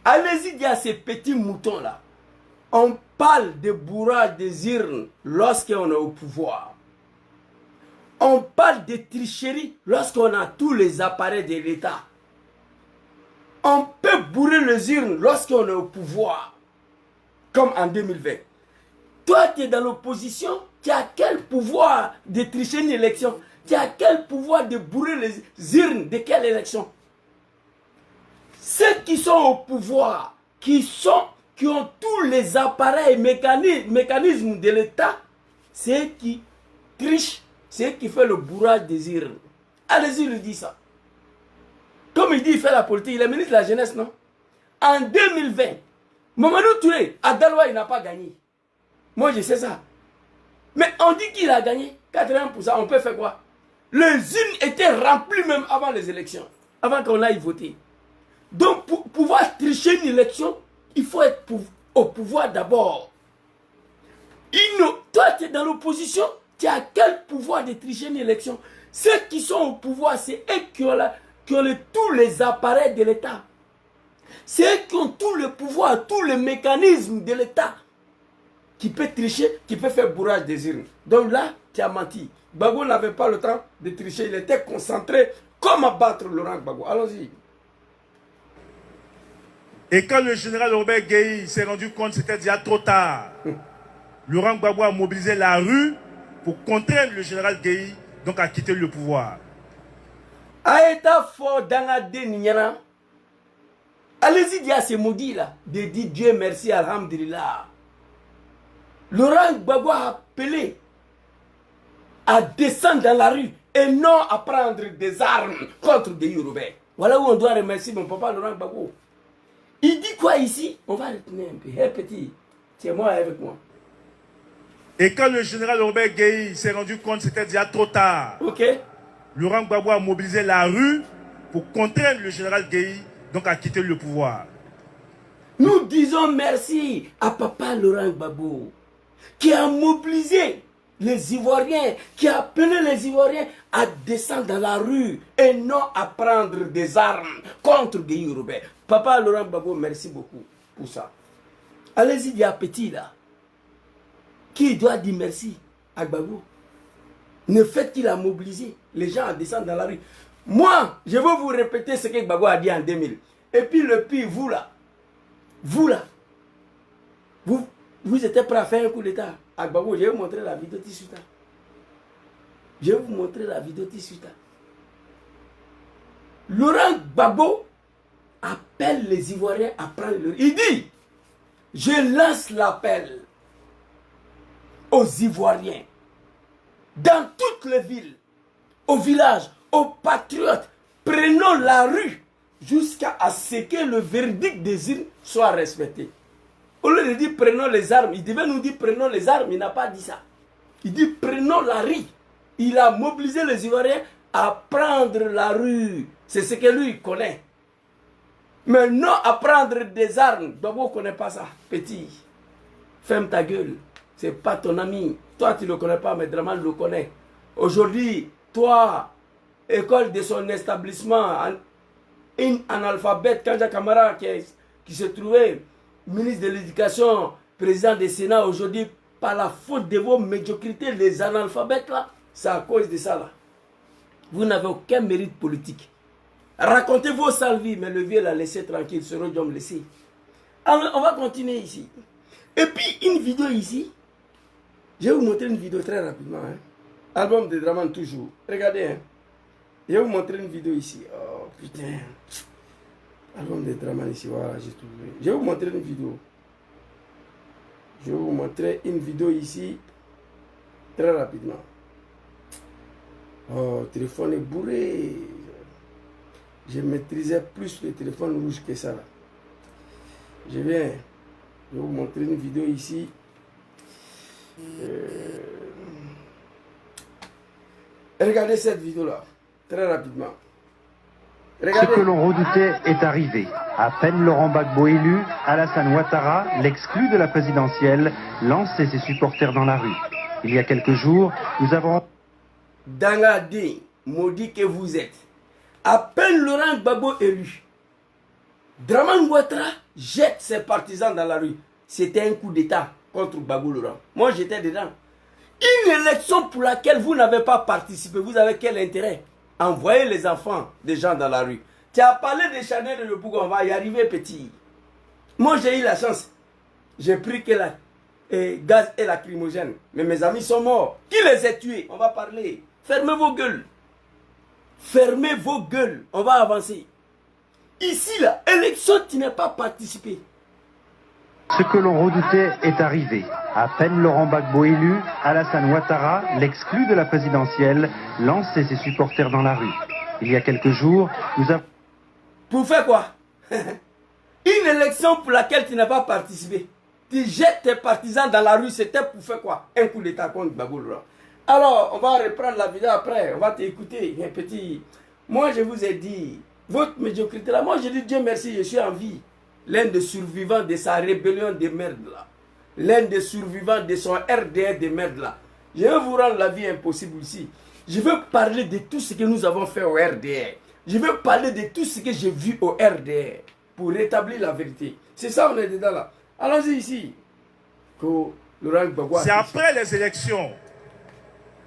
Allez-y dire à ces petits moutons-là. On parle de bourrage des urnes lorsqu'on est au pouvoir. On parle de tricherie lorsqu'on a tous les appareils de l'État. On peut bourrer les urnes lorsqu'on est au pouvoir. Comme en 2020. Toi, tu es dans l'opposition, tu as quel pouvoir de tricher une élection? Tu as quel pouvoir de bourrer les urnes de quelle élection? Ceux qui sont au pouvoir, qui ont tous les appareils, mécanismes de l'État, c'est eux qui trichent, c'est eux qui font le bourrage des urnes. Allez-y, lui dit ça. Comme il dit, il fait la politique, il est ministre de la jeunesse, non? en 2020, Mamadou Touré, à Daloa, il n'a pas gagné. Moi, je sais ça. Mais on dit qu'il a gagné 80%. On peut faire quoi? Les urnes étaient remplies même avant les élections, avant qu'on aille voter. Donc, pour pouvoir tricher une élection, il faut être au pouvoir d'abord. Toi, tu es dans l'opposition, tu as quel pouvoir de tricher une élection? Ceux qui sont au pouvoir, c'est eux qui ont tous les appareils de l'État. C'est eux qui ont tout le pouvoir, tous les mécanismes de l'État qui peut tricher, qui peut faire bourrage des urnes. Donc là, tu as menti. Gbagbo n'avait pas le temps de tricher, il était concentré comme abattre Laurent Gbagbo. Allons-y. Et quand le général Robert Gueye s'est rendu compte, c'était déjà trop tard. Laurent Gbagbo a mobilisé la rue pour contraindre le général Gueye donc à quitter le pouvoir. Aïta fort dans la dénière. Allez-y dire à ces maudits là, de dire Dieu merci, alhamdulillah. Laurent Gbagbo a appelé à descendre dans la rue et non à prendre des armes contre des Yoruba. Voilà où on doit remercier mon papa Laurent Gbagbo. Il dit quoi ici? On va retenir un peu. Hé petit, tiens moi avec moi. Et quand le général Robert Gueye s'est rendu compte, c'était déjà trop tard. Ok. Laurent Gbagbo a mobilisé la rue pour contraindre le général Gueye donc à quitter le pouvoir. Nous disons merci à papa Laurent Gbagbo qui a mobilisé les Ivoiriens, qui a appelé les Ivoiriens à descendre dans la rue et non à prendre des armes contre des Yoruba. Papa Laurent Gbagbo, merci beaucoup pour ça. Allez-y, il y a petit là. Qui doit dire merci à Gbagbo? Le fait qu'il a mobilisé les gens à descendre dans la rue. Moi, je vais vous répéter ce que Gbagbo a dit en 2000. Et puis le pire, vous là, vous étiez prêt à faire un coup d'état à Gbagbo. Je vais vous montrer la vidéo tout de suite. Je vais vous montrer la vidéo tout de suite. Laurent Gbagbo appelle les Ivoiriens à prendre le... Il dit, je lance l'appel aux Ivoiriens, dans toutes les villes, aux villages, aux patriotes, prenons la rue jusqu'à ce que le verdict des urnes soit respecté. Au lieu de dire prenons les armes, il devait nous dire prenons les armes, il n'a pas dit ça. Il dit prenons la rue. Il a mobilisé les Ivoiriens à prendre la rue. C'est ce que lui connaît. Mais non à prendre des armes. Gbagbo ne connaît pas ça. Petit, ferme ta gueule. C'est pas ton ami. Toi, tu ne le connais pas, mais Draman le connaît. Aujourd'hui, toi, école de son établissement, un analphabète, Kanja Kamara, qui se trouvait ministre de l'Éducation, président du Sénat, aujourd'hui, par la faute de vos médiocrités, les analphabètes là, c'est à cause de ça là. Vous n'avez aucun mérite politique. Racontez vos sales vies, mais le vieux l'a laissé tranquille, ce rôle doit me laisser. Alors, on va continuer ici. Et puis, une vidéo ici. Je vais vous montrer une vidéo très rapidement. Hein. Album de Draman toujours. Regardez. Hein. Je vais vous montrer une vidéo ici. Oh putain. Album de Draman ici. Voilà, j'ai trouvé. Je vais vous montrer une vidéo. Je vais vous montrer une vidéo ici. Très rapidement. Oh, le téléphone est bourré. Je maîtrisais plus le téléphone rouge que ça. Là. Je vais vous montrer une vidéo ici. Regardez cette vidéo-là, très rapidement. Regardez. Ce que l'on redoutait est arrivé. À peine Laurent Gbagbo élu, Alassane Ouattara, l'exclu de la présidentielle, lançait ses supporters dans la rue. Il y a quelques jours, nous avons... Dangadé, maudit que vous êtes. À peine Laurent Gbagbo élu, Draman Ouattara jette ses partisans dans la rue. C'était un coup d'État contre Gbagbo Laurent. Moi, j'étais dedans. Une élection pour laquelle vous n'avez pas participé, vous avez quel intérêt? Envoyer les enfants des gens dans la rue. Tu as parlé des Chanel et le Bougon, on va y arriver petit. Moi, j'ai eu la chance. J'ai pris que la gaz et lacrymogène. Mais mes amis sont morts. Qui les a tués? On va parler. Fermez vos gueules. Fermez vos gueules. On va avancer. Ici, là, élection, tu n'as pas participé. Ce que l'on redoutait est arrivé. À peine Laurent Gbagbo élu, Alassane Ouattara, l'exclu de la présidentielle, lançait ses supporters dans la rue. Il y a quelques jours, nous avons... Pour faire quoi? Une élection pour laquelle tu n'as pas participé. Tu jettes tes partisans dans la rue, c'était pour faire quoi? Un coup d'état contre Gbagbo Laurent. Alors, on va reprendre la vidéo après, on va t'écouter, un petit... Moi, je vous ai dit, votre médiocrité là, moi je dis Dieu merci, je suis en vie. L'un des survivants de sa rébellion de merde là. L'un des survivants de son RDR de merde là. Je vais vous rendre la vie impossible ici. Je veux parler de tout ce que nous avons fait au RDR. Je veux parler de tout ce que j'ai vu au RDR pour rétablir la vérité. C'est ça, on est dedans là. Allons-y ici. C'est après les élections.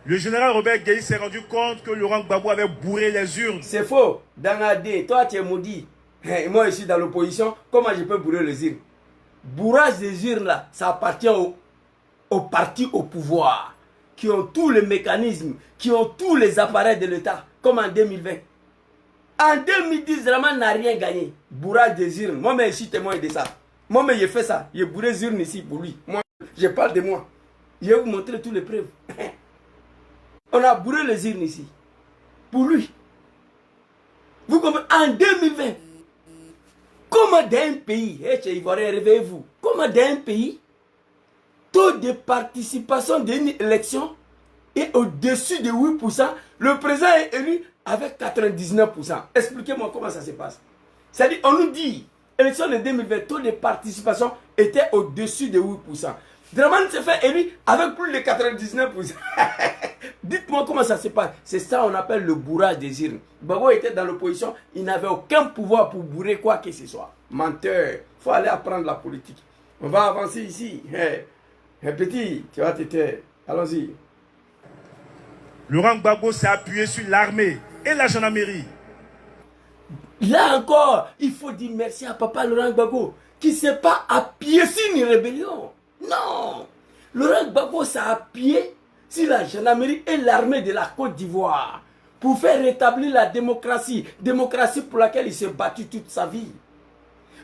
Le général Robert Gueye s'est rendu compte que Laurent Gbagbo avait bourré les urnes. C'est faux. Dangadé, toi tu es maudit. Moi je suis dans l'opposition. Comment je peux bourrer les urnes? Bourrage des urnes là, ça appartient aux partis au pouvoir. Qui ont tous les mécanismes, qui ont tous les appareils de l'État. Comme en 2020. En 2010, Draman n'a rien gagné. Bourrage des urnes. Moi-même, je suis témoin de ça. Moi-même, j'ai fait ça. J'ai bourré les urnes ici pour lui. Moi, je parle de moi. Je vais vous montrer toutes les preuves. On a bourré les urnes ici. Pour lui. Vous comprenez? En 2020. Comment dans un pays, réveillez-vous. Comment dans un pays, taux de participation d'une élection est au-dessus de 8%. Le président est élu avec 99%. Expliquez-moi comment ça se passe. C'est-à-dire, on nous dit, élection de 2020, taux de participation était au-dessus de 8%. Draman s'est fait élu avec plus de 99%. Dites-moi comment ça se passe. C'est ça qu'on appelle le bourrage des urnes. Gbagbo était dans l'opposition, il n'avait aucun pouvoir pour bourrer quoi que ce soit. Menteur. Il faut aller apprendre la politique. On va avancer ici. Petit, tu vas te taire. Allons-y. Laurent Gbagbo s'est appuyé sur l'armée et la gendarmerie. Là encore, il faut dire merci à papa Laurent Gbagbo qui ne s'est pas appuyé sur une rébellion. Non. Laurent Gbagbo s'est appuyé sur la gendarmerie et l'armée de la Côte d'Ivoire pour faire rétablir la démocratie. Démocratie pour laquelle il s'est battu toute sa vie.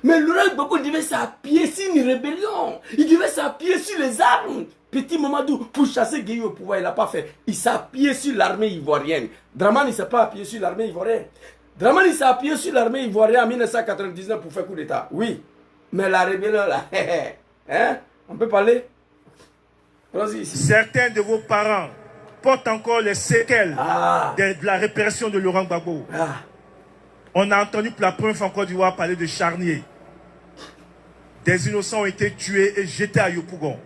Mais Laurent Gbagbo devait s'appuyer sur une rébellion. Il devait s'appuyer sur les armes. Petit Mamadou, pour chasser Gueye au pouvoir, il n'a pas fait. Il s'est appuyé sur l'armée ivoirienne. Draman, il ne s'est pas appuyé sur l'armée ivoirienne. Draman, il s'est appuyé sur l'armée ivoirienne en 1999 pour faire coup d'État. Oui. Mais la rébellion, là, hein? On peut parler? Certains de vos parents portent encore les séquelles de la répression de Laurent Gbagbo. On a entendu pour la première fois en Côte d'Ivoire parler de charnier. Des innocents ont été tués et jetés à Yopougon.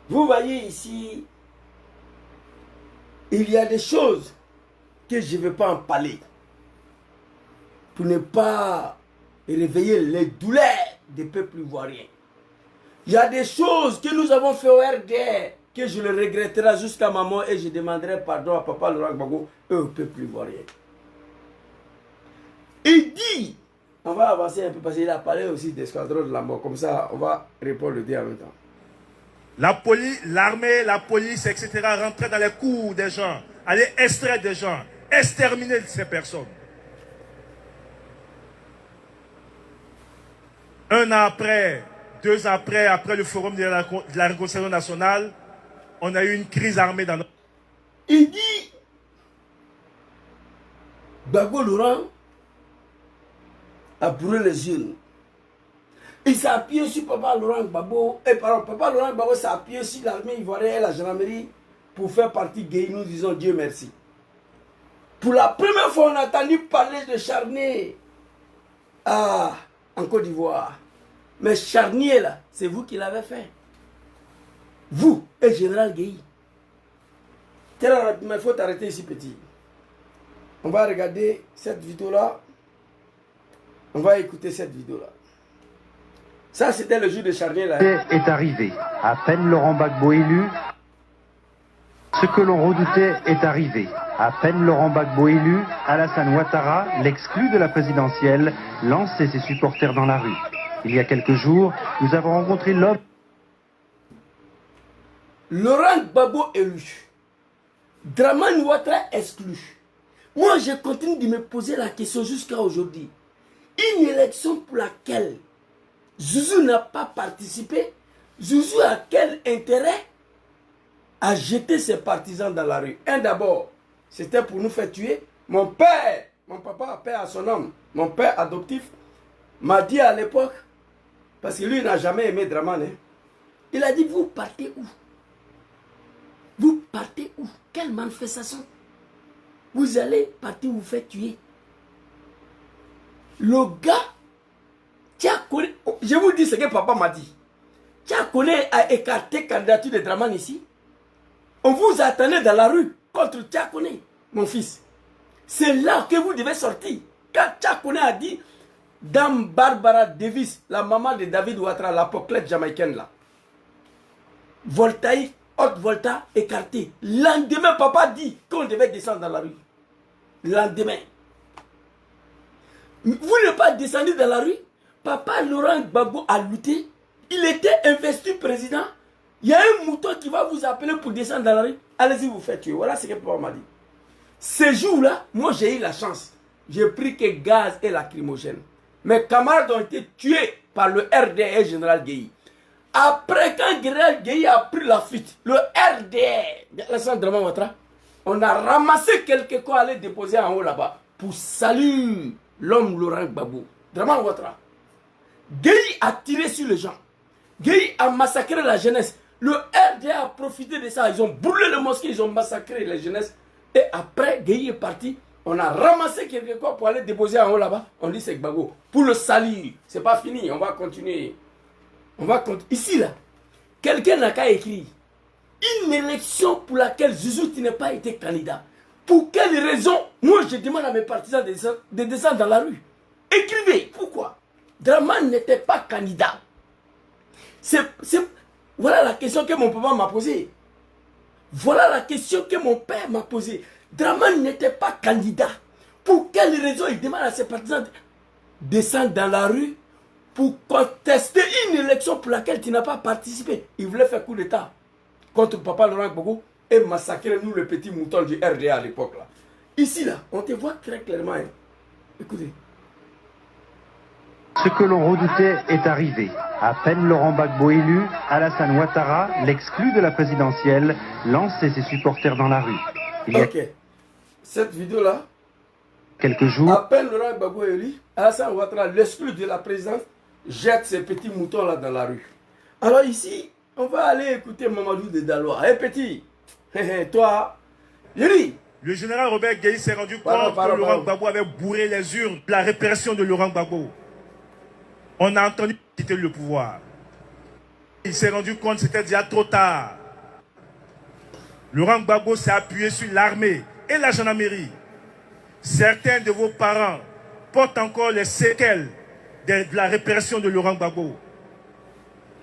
Vous voyez ici, il y a des choses que je ne vais pas en parler. Pour ne pas réveiller les douleurs des peuples ivoiriens. Il y a des choses que nous avons fait au RDR que je le regretterai jusqu'à ma mort et je demanderai pardon à papa Laurent Gbagbo et au peuple ivoirien. Il dit, on va avancer un peu parce qu'il a parlé aussi d'escadron de la mort. Comme ça, on va répondre le dé en même temps. L'armée, la police, etc. rentraient dans les cours des gens, allaient extraire des gens, exterminer ces personnes. Un an après, 2 ans après le forum de la réconciliation nationale, on a eu une crise armée dans notre... Il dit, Gbagbo Laurent a brûlé les urnes. Il s'est appuyé sur papa Laurent Gbagbo, papa Laurent Gbagbo s'est appuyé sur l'armée ivoirienne et la gendarmerie pour faire partie Gueye. Nous disons Dieu merci. Pour la première fois, on a entendu parler de charnier en Côte d'Ivoire. Mais charnier là, c'est vous qui l'avez fait. Vous et général Gueye. Mais il faut t'arrêter ici petit. On va regarder cette vidéo là. On va écouter cette vidéo là. Ça c'était le jour de charnier là. Est arrivé. À peine Laurent Gbagbo élu, ce que l'on redoutait est arrivé. À peine Laurent Gbagbo élu, Alassane Ouattara, l'exclu de la présidentielle, lançait ses supporters dans la rue. Il y a quelques jours, nous avons rencontré l'homme. Laurent Gbagbo élu. Draman Ouattara exclu. Moi, je continue de me poser la question jusqu'à aujourd'hui. Une élection pour laquelle Zouzou n'a pas participé, Zouzou a quel intérêt à jeter ses partisans dans la rue? Un d'abord, c'était pour nous faire tuer. Mon père, mon papa, père à son homme, mon père adoptif, m'a dit à l'époque, parce que lui n'a jamais aimé Dramane, hein, il a dit, vous partez où? Vous partez où? Quelle manifestation? Vous allez partir vous faire tuer. Le gars, je vous dis ce que papa m'a dit. Tchakoné a écarté la candidature de Dramane ici. On vous attendait dans la rue contre Tchakoné, mon fils. C'est là que vous devez sortir. Quand Tchakoné a dit, Dame Barbara Davis, la maman de David Ouattara, l'apocalypse jamaïcaine là, voltaïque, haute volta, écarté. Lendemain, papa dit qu'on devait descendre dans la rue. Lendemain. Vous n'êtes pas descendu dans la rue. Papa Laurent Gbagbo a lutté. Il était investi président. Il y a un mouton qui va vous appeler pour descendre dans la rue. Allez-y, vous faites tuer. Voilà ce que papa m'a dit. Ce jour-là, moi j'ai eu la chance. J'ai pris que gaz et lacrymogène. Mes camarades ont été tués par le RDR général Gueye. Après, quand général Gueye a pris la fuite, le RDR, Dramane Ouattara, on a ramassé quelques corps à les déposer en haut là-bas pour saluer l'homme Laurent Gbagbo. Dramane Ouattara. Gueye a tiré sur les gens. Gueye a massacré la jeunesse. Le RDA a profité de ça. Ils ont brûlé le mosquée, ils ont massacré la jeunesse. Et après, Gueye est parti. On a ramassé quelque chose pour aller déposer en haut là-bas. On dit c'est Gbagbo. Pour le salut. C'est pas fini. On va continuer. On va continuer. Ici, là, quelqu'un n'a qu'à écrire. Une élection pour laquelle Zouzou n'a pas été candidat. Pour quelle raison? Moi, je demande à mes partisans de descendre dans la rue. Écrivez. Pourquoi? Dramane n'était pas candidat. Voilà la question que mon papa m'a posée. Voilà la question que mon père m'a posée. Dramane n'était pas candidat. Pour quelle raison il demande à ses partisans de descendre dans la rue pour contester une élection pour laquelle tu n'as pas participé? Il voulait faire coup d'État contre papa Laurent Gbagbo et massacrer nous, le petit mouton du RDA à l'époque. Ici, là, on te voit très clairement. Hein. Écoutez. Ce que l'on redoutait est arrivé. À peine Laurent Gbagbo élu, Alassane Ouattara, l'exclu de la présidentielle, lançait ses supporters dans la rue. Ok. Cette vidéo-là, quelques jours, à peine Laurent Gbagbo élu, Alassane Ouattara, l'exclu de la présidence, jette ces petits moutons-là dans la rue. Alors ici, on va aller écouter Mamadou de Daloa. Hé petit, toi, Yuri. Le général Robert Gueye s'est rendu compte que Laurent Gbagbo avait bourré les urnes de la répression de Laurent Gbagbo. On a entendu quitter le pouvoir. Il s'est rendu compte que c'était déjà trop tard. Laurent Gbagbo s'est appuyé sur l'armée et la gendarmerie. Certains de vos parents portent encore les séquelles de la répression de Laurent Gbagbo.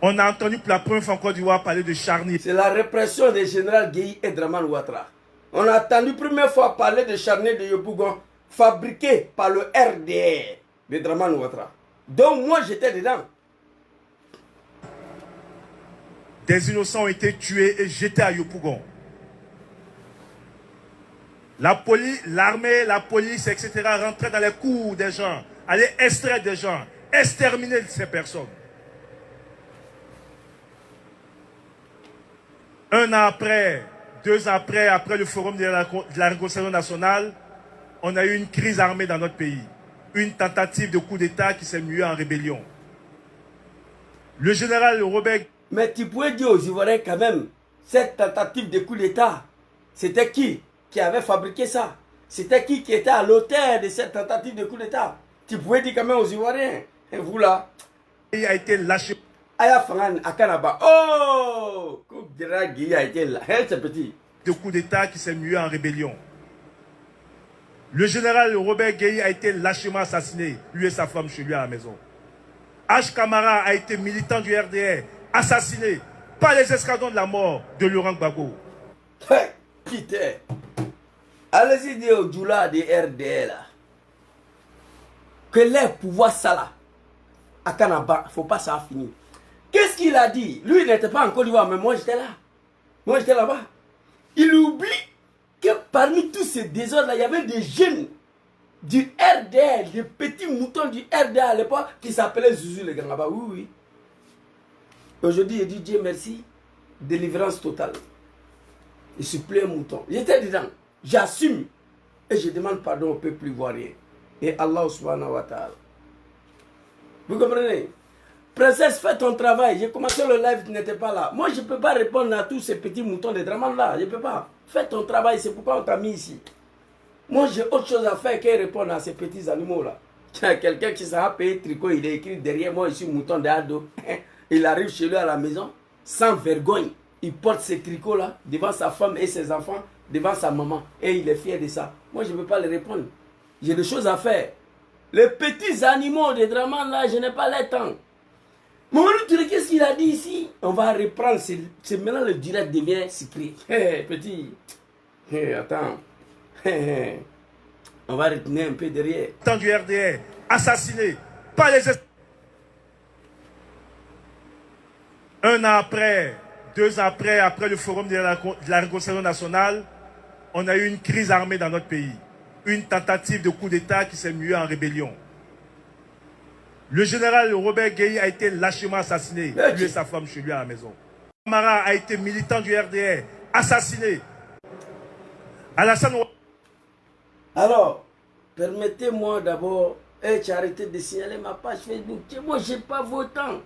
On a entendu pour la première fois en Côte d'Ivoire parler de charnier. C'est la répression des généraux Gueye et Dramane Ouattara. On a entendu la première fois parler de charnier de Yopougon fabriqué par le RDR de Dramane Ouattara. Donc moi j'étais dedans. Des innocents ont été tués et jetés à Yopougon. La police, l'armée, la police, etc. rentraient dans les cours des gens, allaient extraire des gens, exterminer ces personnes. Un an après, 2 ans après le forum de la réconciliation nationale, on a eu une crise armée dans notre pays. Une tentative de coup d'État qui s'est muée en rébellion. Le général Robert... Mais tu pouvais dire aux Ivoiriens quand même, cette tentative de coup d'État, c'était qui avait fabriqué ça? C'était qui était à l'auteur de cette tentative de coup d'État? Tu pouvais dire quand même aux Ivoiriens. Et vous là? Il a été lâché. Aya Fangan à Kanaba. Oh! Gueye a été là. C'est petit. De coup d'État qui s'est mué en rébellion. Le général Robert Gueye a été lâchement assassiné, lui et sa femme chez lui à la maison. H. Camara a été militant du RDR, assassiné par les escadrons de la mort de Laurent Gbagbo. Putain. Allez-y dire au Djoula des RDR là. Que les pouvoirs ça là, à Kanaba, il ne faut pas ça finir. Qu'est-ce qu'il a dit? Lui il n'était pas en Côte d'Ivoire, mais moi j'étais là. Moi j'étais là-bas. Il oublie que parmi tous ces désordres-là, il y avait des jeunes du RDR, des petits moutons du RDR à l'époque qui s'appelaient Zouzou les Gangaba. Oui, oui. Aujourd'hui, il dit Dieu merci, délivrance totale. Je suis plein mouton. J'étais dedans. J'assume. Et je demande pardon au peuple ivoirien. Et Allah subhanahu wa ta'ala. Vous comprenez? Princesse, fais ton travail. J'ai commencé le live, tu n'étais pas là. Moi, je ne peux pas répondre à tous ces petits moutons de Draman là. Je ne peux pas. Fais ton travail, c'est pourquoi on t'a mis ici. Moi, j'ai autre chose à faire que répondre à ces petits animaux là. Quelqu'un qui s'est payé tricot, il est écrit derrière moi, ici, mouton de Ado. Il arrive chez lui à la maison, sans vergogne. Il porte ses tricots là, devant sa femme et ses enfants, devant sa maman. Et il est fier de ça. Moi, je ne peux pas le répondre. J'ai des choses à faire. Les petits animaux de Draman là, je n'ai pas le temps. Mamadou Touré, qu'est-ce qu'il a dit ici? On va reprendre, c'est maintenant le direct devient secret. Petit, attends. On va retenir un peu derrière. Tant du RDR, assassiné par les... Un an après, 2 ans après le forum de la réconciliation nationale, on a eu une crise armée dans notre pays. Une tentative de coup d'État qui s'est muée en rébellion. Le général Robert Gueye a été lâchement assassiné, lui et sa femme chez lui à la maison. Camara a été militant du RDR, assassiné. Alassane... Alors, permettez-moi d'abord, tu as arrêté de signaler ma page Facebook. Moi, je n'ai pas vos temps.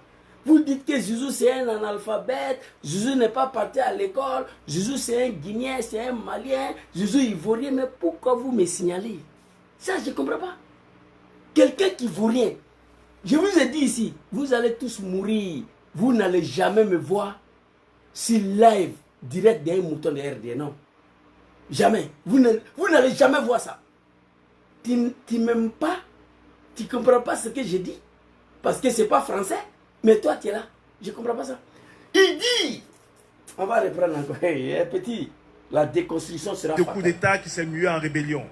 Vous dites que Zizou c'est un analphabète, Zizou n'est pas parti à l'école, Zizou c'est un Guinéen, c'est un Malien, Zizou Ivoirien, mais pourquoi vous me signalez? Ça, je ne comprends pas. Quelqu'un qui vaut rien. Je vous ai dit ici, vous allez tous mourir. Vous n'allez jamais me voir sur live direct d'un mouton de RD, non. Jamais. Vous n'allez jamais voir ça. Tu m'aimes pas, tu ne comprends pas ce que je dis. Parce que ce n'est pas français. Mais toi, tu es là. Je ne comprends pas ça. Il dit, on va reprendre encore. Hey, petit, la déconstruction sera de coup d'État qui s'est mué en rébellion.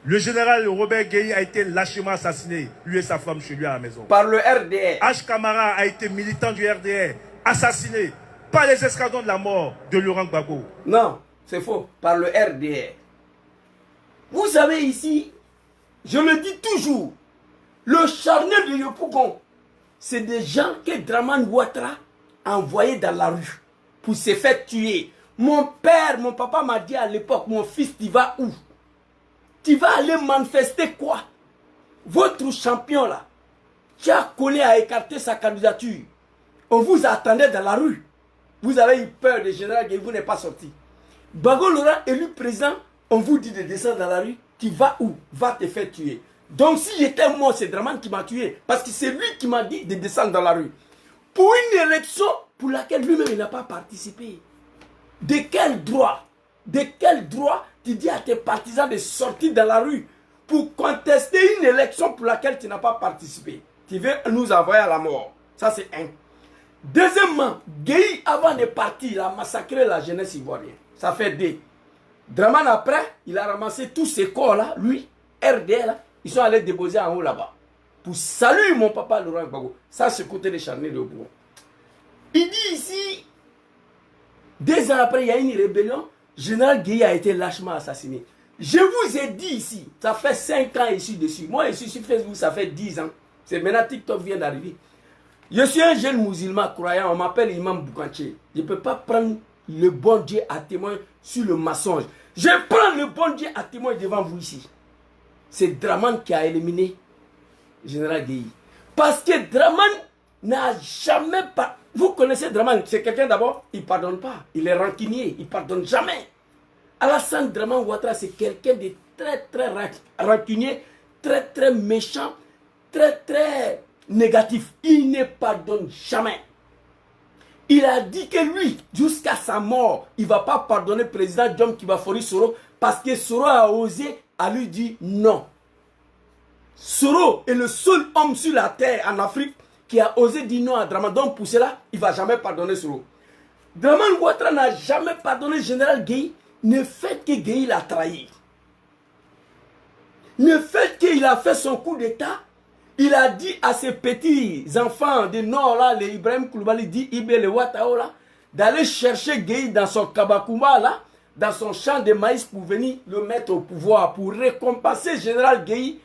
Le général Robert Gueye a été lâchement assassiné, lui et sa femme chez lui à la maison. Par le RDR. H. Camara a été militant du RDR, assassiné par les escadrons de la mort de Laurent Gbagbo. Non, c'est faux. Par le RDR. Vous savez ici, je le dis toujours, le charnier de Yopougon, c'est des gens que Draman Ouattara a envoyés dans la rue pour se faire tuer. Mon papa m'a dit à l'époque, mon fils, tu vas où? Tu vas aller manifester quoi? Votre champion là, qui a collé à écarter sa candidature, on vous attendait dans la rue. Vous avez eu peur de général Gueye, vous n'êtes pas sorti. Bago Laurent élu président, on vous dit de descendre dans la rue, tu vas où? Va te faire tuer. Donc si j'étais mort, c'est Draman qui m'a tué. Parce que c'est lui qui m'a dit de descendre dans la rue. Pour une élection pour laquelle lui-même il n'a pas participé. De quel droit? De quel droit tu dis à tes partisans de sortir dans la rue pour contester une élection pour laquelle tu n'as pas participé? Tu veux nous envoyer à la mort. Ça c'est un. Deuxièmement, Gueye avant de partir, il a massacré la jeunesse ivoirienne. Ça fait 2. Draman après, il a ramassé tous ces corps là, lui, RDL là. Ils sont allés déposer en haut là-bas. Pour saluer mon papa Laurent Gbagbo. Ça, c'est côté des charniers de Bourg. Il dit ici, 2 ans après, il y a une rébellion. Général Gueye a été lâchement assassiné. Je vous ai dit ici, ça fait 5 ans ici dessus. Moi, ici sur Facebook, ça fait 10 ans. C'est maintenant TikTok vient d'arriver. Je suis un jeune musulman croyant, on m'appelle Imam Boukanché. Je ne peux pas prendre le bon Dieu à témoin sur le mensonge. Je prends le bon Dieu à témoin devant vous ici. C'est Draman qui a éliminé Général Gueye. Parce que Draman n'a jamais pas... Vous connaissez Draman, c'est quelqu'un d'abord, il ne pardonne pas. Il est rancunier, il ne pardonne jamais. Alassane Draman Ouattara, c'est quelqu'un de très rancunier, très méchant, très négatif. Il ne pardonne jamais. Il a dit que lui, jusqu'à sa mort, il ne va pas pardonner le président John Kibafori Soro parce que Soro a osé à lui dire non. Soro est le seul homme sur la terre en Afrique qui a osé dire non à Draman. Donc pour cela, il ne va jamais pardonner Soro. Draman Ouattara n'a jamais pardonné le général Gueye. Ne fait que Gueye l'a trahi. Ne fait qu'il a fait son coup d'état. Il a dit à ses petits enfants du nord, là, les Ibrahim Koulibaly, dit Ibe le Watao, là, d'aller chercher Gueye dans son Kabakoumba, là, dans son champ de maïs pour venir le mettre au pouvoir, pour récompenser le général Gueye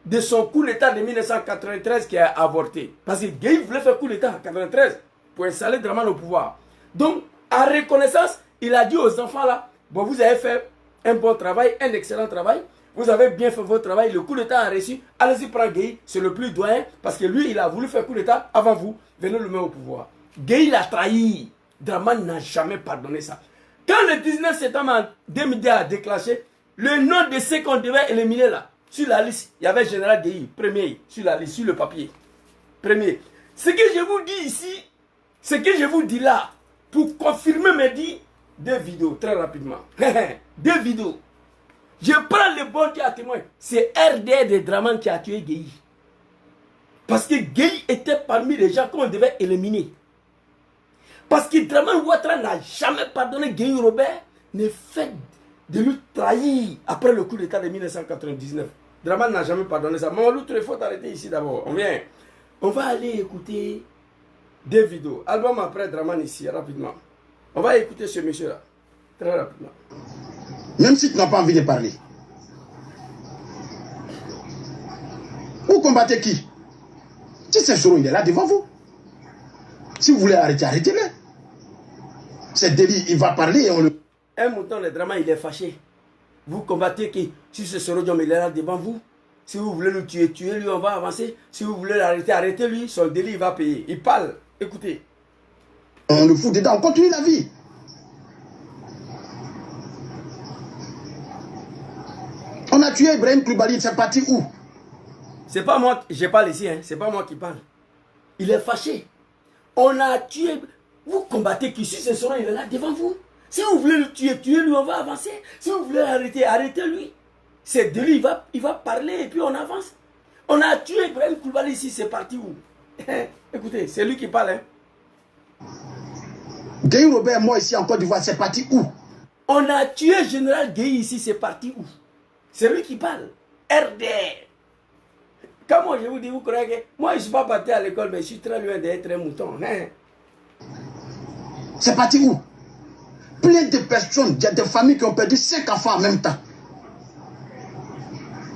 de son coup d'état de 1993 qui a avorté. Parce que Gueye voulait faire coup d'état en 1993 pour installer Draman au pouvoir. Donc, en reconnaissance, il a dit aux enfants là, bon, vous avez fait un bon travail, un excellent travail. vous avez bien fait votre travail, le coup d'État a reçu, allez-y prendre Gueye, c'est le plus doyen, parce que lui, il a voulu faire coup d'État avant vous, venez le mettre au pouvoir. Gueye l'a trahi, Dramane n'a jamais pardonné ça. Quand le 19 septembre 2002 a déclenché, le nom de ceux qu'on devait éliminer là, sur la liste, il y avait Général Gueye, premier, sur la liste, sur le papier, premier. Ce que je vous dis ici, ce que je vous dis là, pour confirmer mes dits, 2 vidéos, très rapidement. 2 vidéos. Je prends le bon Dieu à témoin. C'est RD de Dramane qui a tué Gueye. Parce que Gueye était parmi les gens qu'on devait éliminer. Parce que Dramane Ouattara n'a jamais pardonné Gueye Robert, ne fait de lui trahir après le coup d'État de 1999. Dramane n'a jamais pardonné ça. Mais l'autre, il faut t'arrêter ici d'abord. On vient. On va aller écouter 2 vidéos. Album après Dramane ici, rapidement. On va écouter ce monsieur-là. Très rapidement. Même si tu n'as pas envie de parler. Vous combattez qui? Si c'est Soro, il est là devant vous. Si vous voulez arrêter, arrêtez-le. C'est délit, il va parler et on le... Un mouton, le Dramane, il est fâché. Vous combattez qui? Si c'est Soro Diom, il est là devant vous. Si vous voulez le tuer, tuez-lui, on va avancer. Si vous voulez l'arrêter, arrêtez-lui. Son délit, il va payer. Il parle. Écoutez. On le fout dedans, on continue la vie. On a tué Ibrahim Koulibaly, c'est parti où? C'est pas moi, je parle ici, hein. C'est pas moi qui parle. Il est fâché. On a tué. Vous combattez qui? Si c'est Soro, il est là devant vous. Si vous voulez le tuer, tuez-lui, on va avancer. Si vous voulez l'arrêter, arrêtez-lui. C'est de lui, il va parler et puis on avance. On a tué Ibrahim Koulibaly ici, c'est parti où? Écoutez, c'est lui qui parle. Hein. Gueye Robert, moi ici en Côte d'Ivoire, c'est parti où? On a tué Général Gueye ici, c'est parti où? C'est lui qui parle. RDR. Quand moi je vous dis, vous croyez que moi je ne suis pas parti à l'école, mais je suis très loin d'être un mouton. Hein? C'est parti où? Plein de personnes, il y a des familles qui ont perdu 5 enfants en même temps.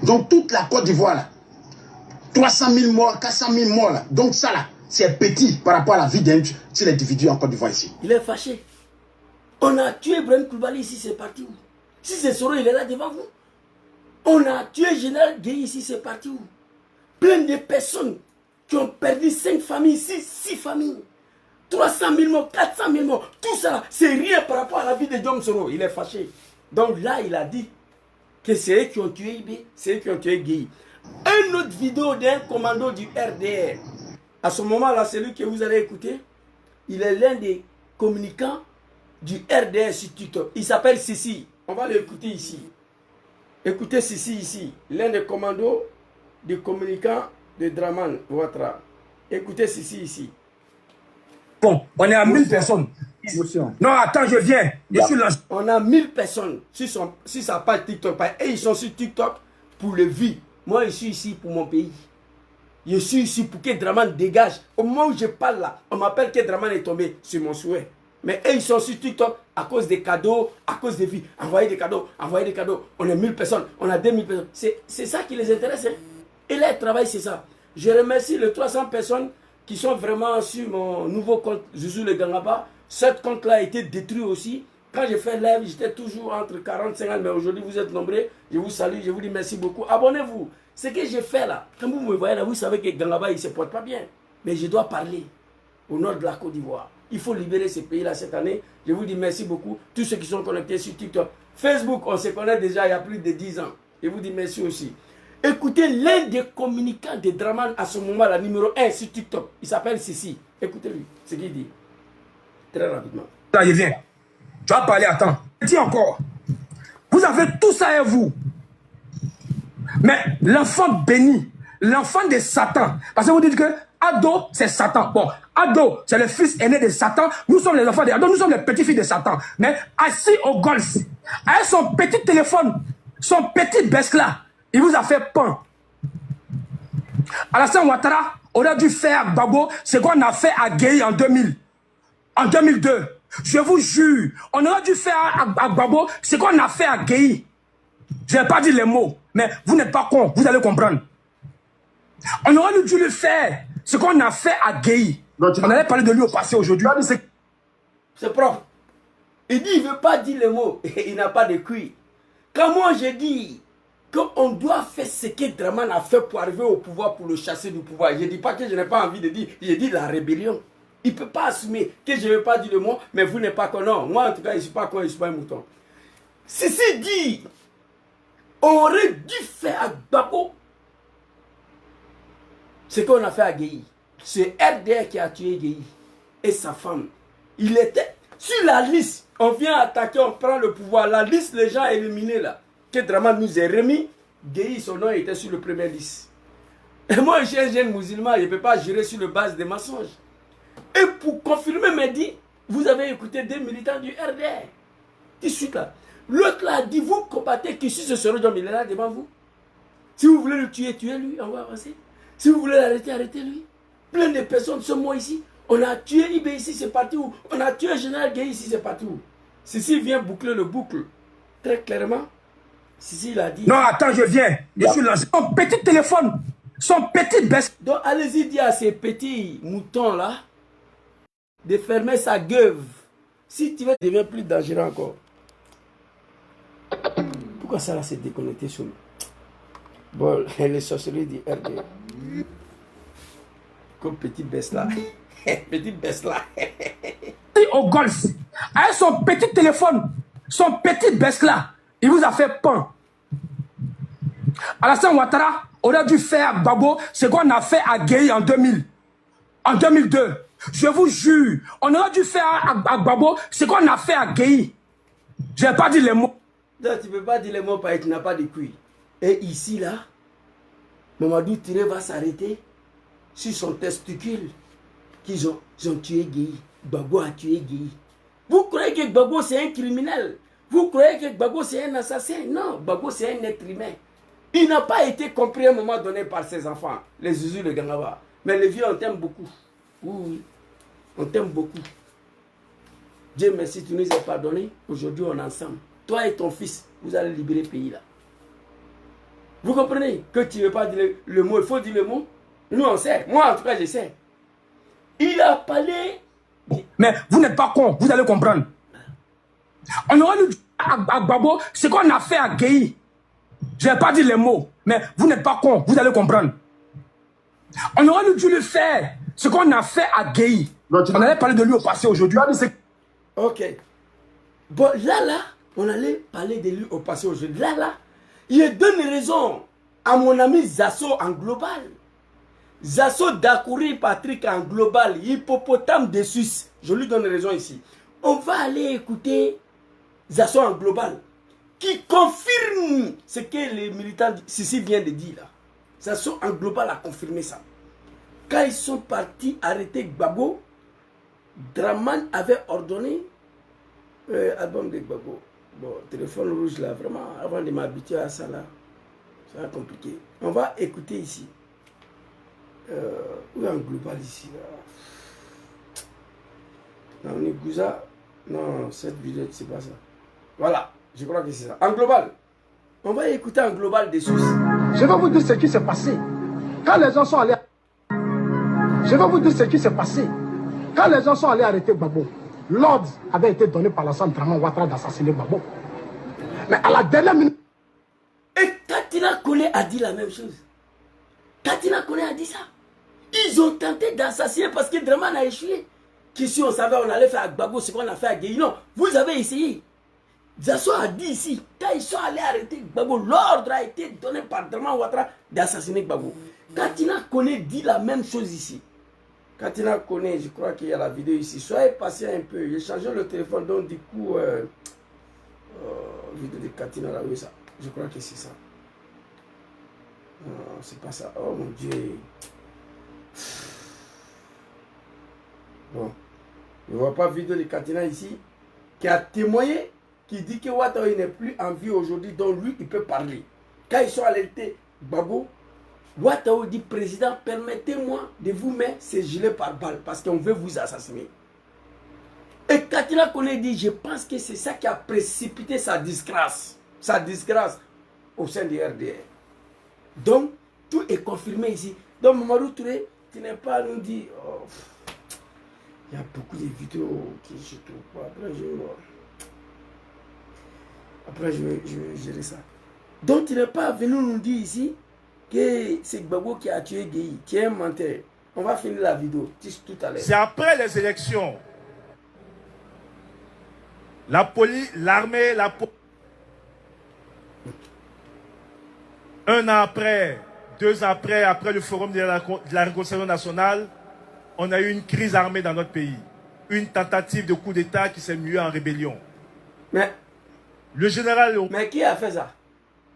Donc toute la Côte d'Ivoire là, 300 000 morts, 400 000 morts là. Donc ça là, c'est petit par rapport à la vie d'un individu en Côte d'Ivoire ici. Il est fâché. On a tué Ibrahim Koulibaly ici, c'est parti où? Si c'est Soro, il est là devant vous. On a tué Général Gueye ici, c'est parti où? Plein de personnes qui ont perdu 5 familles ici, 6 familles. 300 000 morts, 400 000 morts. Tout ça, c'est rien par rapport à la vie de Diom Soro. Il est fâché. Donc là, il a dit que c'est eux qui ont tué Ibé, c'est eux qui ont tué Gueye. Une autre vidéo d'un commando du RDR. À ce moment-là, celui que vous allez écouter, il est l'un des communicants du RDR sur TikTok. Il s'appelle Sissi. On va l'écouter ici. Écoutez Sissi ici. L'un des commandos du communicant de Dramane Ouattara. Écoutez Sissi ici. Bon, on est à 1000 personnes. Non, attends, je viens. Je suis là. On a 1000 personnes sur sa page TikTok. Et ils sont sur TikTok pour le vie. Moi, je suis ici pour mon pays. Je suis ici pour que Dramane dégage. Au moment où je parle là, on m'appelle que Dramane est tombé sur mon souhait. Mais eux, ils sont sur TikTok à cause des cadeaux, à cause des vies. Envoyer des cadeaux, envoyer des cadeaux. On est 1000 personnes, on a 2000 personnes. C'est ça qui les intéresse. Hein. Et là, ils travaillent, c'est ça. Je remercie les 300 personnes qui sont vraiment sur mon nouveau compte, Zouzou le Gangaba. Ce compte-là a été détruit aussi. Quand j'ai fait live, j'étais toujours entre 40 et 50, mais aujourd'hui, vous êtes nombreux. Je vous salue, je vous dis merci beaucoup. Abonnez-vous. Ce que j'ai fait là, quand vous me voyez là, vous savez que Gangaba, il ne se porte pas bien. Mais je dois parler au nord de la Côte d'Ivoire. Il faut libérer ces pays-là cette année. Je vous dis merci beaucoup. Tous ceux qui sont connectés sur TikTok. Facebook, on se connaît déjà il y a plus de 10 ans. Je vous dis merci aussi. Écoutez l'un des communicants de Dramane à ce moment, la numéro 1 sur TikTok. Il s'appelle Sissi. Écoutez-lui, ce qu'il dit. Très rapidement. Là, je viens. Tu vas parler, attends. Dis encore. Vous avez tout ça à vous. Mais l'enfant béni, l'enfant de Satan. Parce que vous dites que Ado, c'est Satan. Bon, Ado, c'est le fils aîné de Satan. Nous sommes les enfants de Ado, nous sommes les petits-filles de Satan. Mais assis au golf, avec son petit téléphone, son petit besque là, il vous a fait peur. Alassane Ouattara aurait dû faire Gbagbo ce qu'on a fait à Gueye en 2000. En 2002. Je vous jure, on aurait dû faire à Gbagbo ce qu'on a fait à Gueye. Je n'ai pas dit les mots, mais vous n'êtes pas con, vous allez comprendre. On aurait dû le faire ce qu'on a fait à Gueye. On allait parler de lui au passé aujourd'hui. C'est propre. Il dit il ne veut pas dire les mots. Il n'a pas de cuir. Quand moi je dis qu'on doit faire ce que Draman a fait pour arriver au pouvoir, pour le chasser du pouvoir. Je ne dis pas que je n'ai pas envie de dire, j'ai dit la rébellion. Il ne peut pas assumer que je ne vais pas dire le mot, mais vous n'êtes pas con. Non, moi en tout cas, je ne suis pas con, je ne suis pas un mouton. Ceci dit, on aurait dû faire à Gbagbo ce qu'on a fait à Gueye. C'est RDR qui a tué Gueye et sa femme. Il était sur la liste. On vient attaquer, on prend le pouvoir. La liste, les gens éliminés là, que Draman nous a remis, Gueye, son nom était sur le premier liste. Et moi, je suis un jeune musulman, je ne peux pas jurer sur la base des mensonges. Et pour confirmer mes dits, vous avez écouté des militants du RDR. Tout de suite là. L'autre là a dit, vous combattez qui ce serait John, il est là devant vous. Si vous voulez le tuer, tuez-lui, on va avancer. Si vous voulez l'arrêter, arrêtez-lui. Plein de personnes sont mortes ici. On a tué Ibé ici, c'est parti où? On a tué Général Gueye ici, c'est parti où? Ceci vient boucler le boucle. Très clairement, Sisi il a dit... Non, attends, je viens. Je suis là. Son petit téléphone, son petit baisse. Donc allez-y dire à ces petits moutons là de fermer sa gueule. Si tu veux, devient plus dangereux encore. Pourquoi ça là s'est déconnecté sur nous? Bon, les sorcelleries du RD. Comme petit baisse là. Petit baisse là. Au golf, avec son petit téléphone, son petit baisse là, il vous a fait peur. Alassane Ouattara aurait dû faire à Gbagbo ce qu'on a fait à Gueye en 2000, en 2002. Je vous jure, on aurait dû faire à Gbagbo ce qu'on a fait à Gueye. Je n'ai pas dit les mots. Non, tu ne peux pas dire les mots parce que tu n'as pas de couilles. Et ici, là, Mamadou Touré va s'arrêter sur son testicule qu'ils ont tué Gueye. Gbagbo a tué Gueye. Vous croyez que Gbagbo c'est un criminel? Vous croyez que Gbagbo c'est un assassin? Non, Gbagbo c'est un être humain. Il n'a pas été compris à un moment donné par ses enfants, les Zouzou, les Gangaba. Mais les vieux, on t'aime beaucoup. Oui, on t'aime beaucoup. Dieu merci, tu nous as pardonné. Aujourd'hui, on est ensemble. Toi et ton fils, vous allez libérer le pays là. Vous comprenez que tu ne veux pas dire le mot, il faut dire le mot. Nous, on sait. Moi, en tout cas, je sais. Il a parlé. Mais vous n'êtes pas con, vous allez comprendre. On aurait dû à Gbagbo ce qu'on a fait à Gueye. Je n'ai pas dit les mots, mais vous n'êtes pas con, vous allez comprendre. On aurait dû le faire ce qu'on a fait à Gueye. On allait parler de lui au passé aujourd'hui. Ok. Bon, là, on allait parler de lui au passé aujourd'hui. Là, il donne raison à mon ami Zasso en global. Zasso Dakouri Patrick en global, hippopotame de Suisse. Je lui donne raison ici. On va aller écouter Zasso en global, qui confirme ce que les militants Sisi vient de dire là. Zasso en global a confirmé ça. Quand ils sont partis arrêter Gbagbo, Draman avait ordonné album de Gbagbo. Bon, téléphone rouge là, vraiment, avant de m'habituer à ça là, ça va compliqué. On va écouter ici. Où est en global ici là? Non, Nigouza. Non, cette vidéo, c'est pas ça. Voilà, je crois que c'est ça. En global. On va écouter en global des sources. Je vais vous dire ce qui s'est passé. Quand les gens sont allés... Je vais vous dire ce qui s'est passé. Quand les gens sont allés arrêter Gbagbo, l'ordre avait été donné par Alassane Ouattara d'assassiner Gbagbo. Mais à la dernière minute... Et Katina Kone a dit la même chose. Katina Kone a dit ça. Ils ont tenté d'assassiner parce que Draman a échoué. Qu'ici on savait on allait faire à Gbagbo ce qu'on a fait à Gueye. Non, vous avez essayé. Zasso a dit ici, quand ils sont allés arrêter Gbagbo, l'ordre a été donné par Draman Ouattara d'assassiner Gbagbo. Katina Kone dit la même chose ici. Katina Kone, je crois qu'il y a la vidéo ici. Soyez patient un peu. J'ai changé le téléphone, donc du coup, vidéo de Katina là, oui, ça. Je crois que c'est ça. Non, c'est pas ça. Oh mon Dieu. Bon. Je ne vois pas vidéo de Katina ici, qui a témoigné, qui dit que Ouattara n'est plus en vie aujourd'hui, donc lui, il peut parler. Quand ils sont alertés, Gbagbo, Ouattara dit, président, permettez-moi de vous mettre ces gilets par balle, parce qu'on veut vous assassiner. Et Katina Kone dit, je pense que c'est ça qui a précipité sa disgrâce au sein du RDR. Donc, tout est confirmé ici. Donc, Mamadou Touré, tu n'es pas à nous dire, oh, il y a beaucoup de vidéos que je ne trouve pas. Après, je vais gérer ça. Donc, il n'est pas venu nous dire ici que c'est Gbagbo qui a tué Gueye, qui est un menteur. On va finir la vidéo tout à l'heure. C'est après les élections. La police, l'armée, la police. Un an après, 2 ans après le forum de la réconciliation nationale, on a eu une crise armée dans notre pays. Une tentative de coup d'État qui s'est muée en rébellion. Mais le général... Mais qui a fait ça?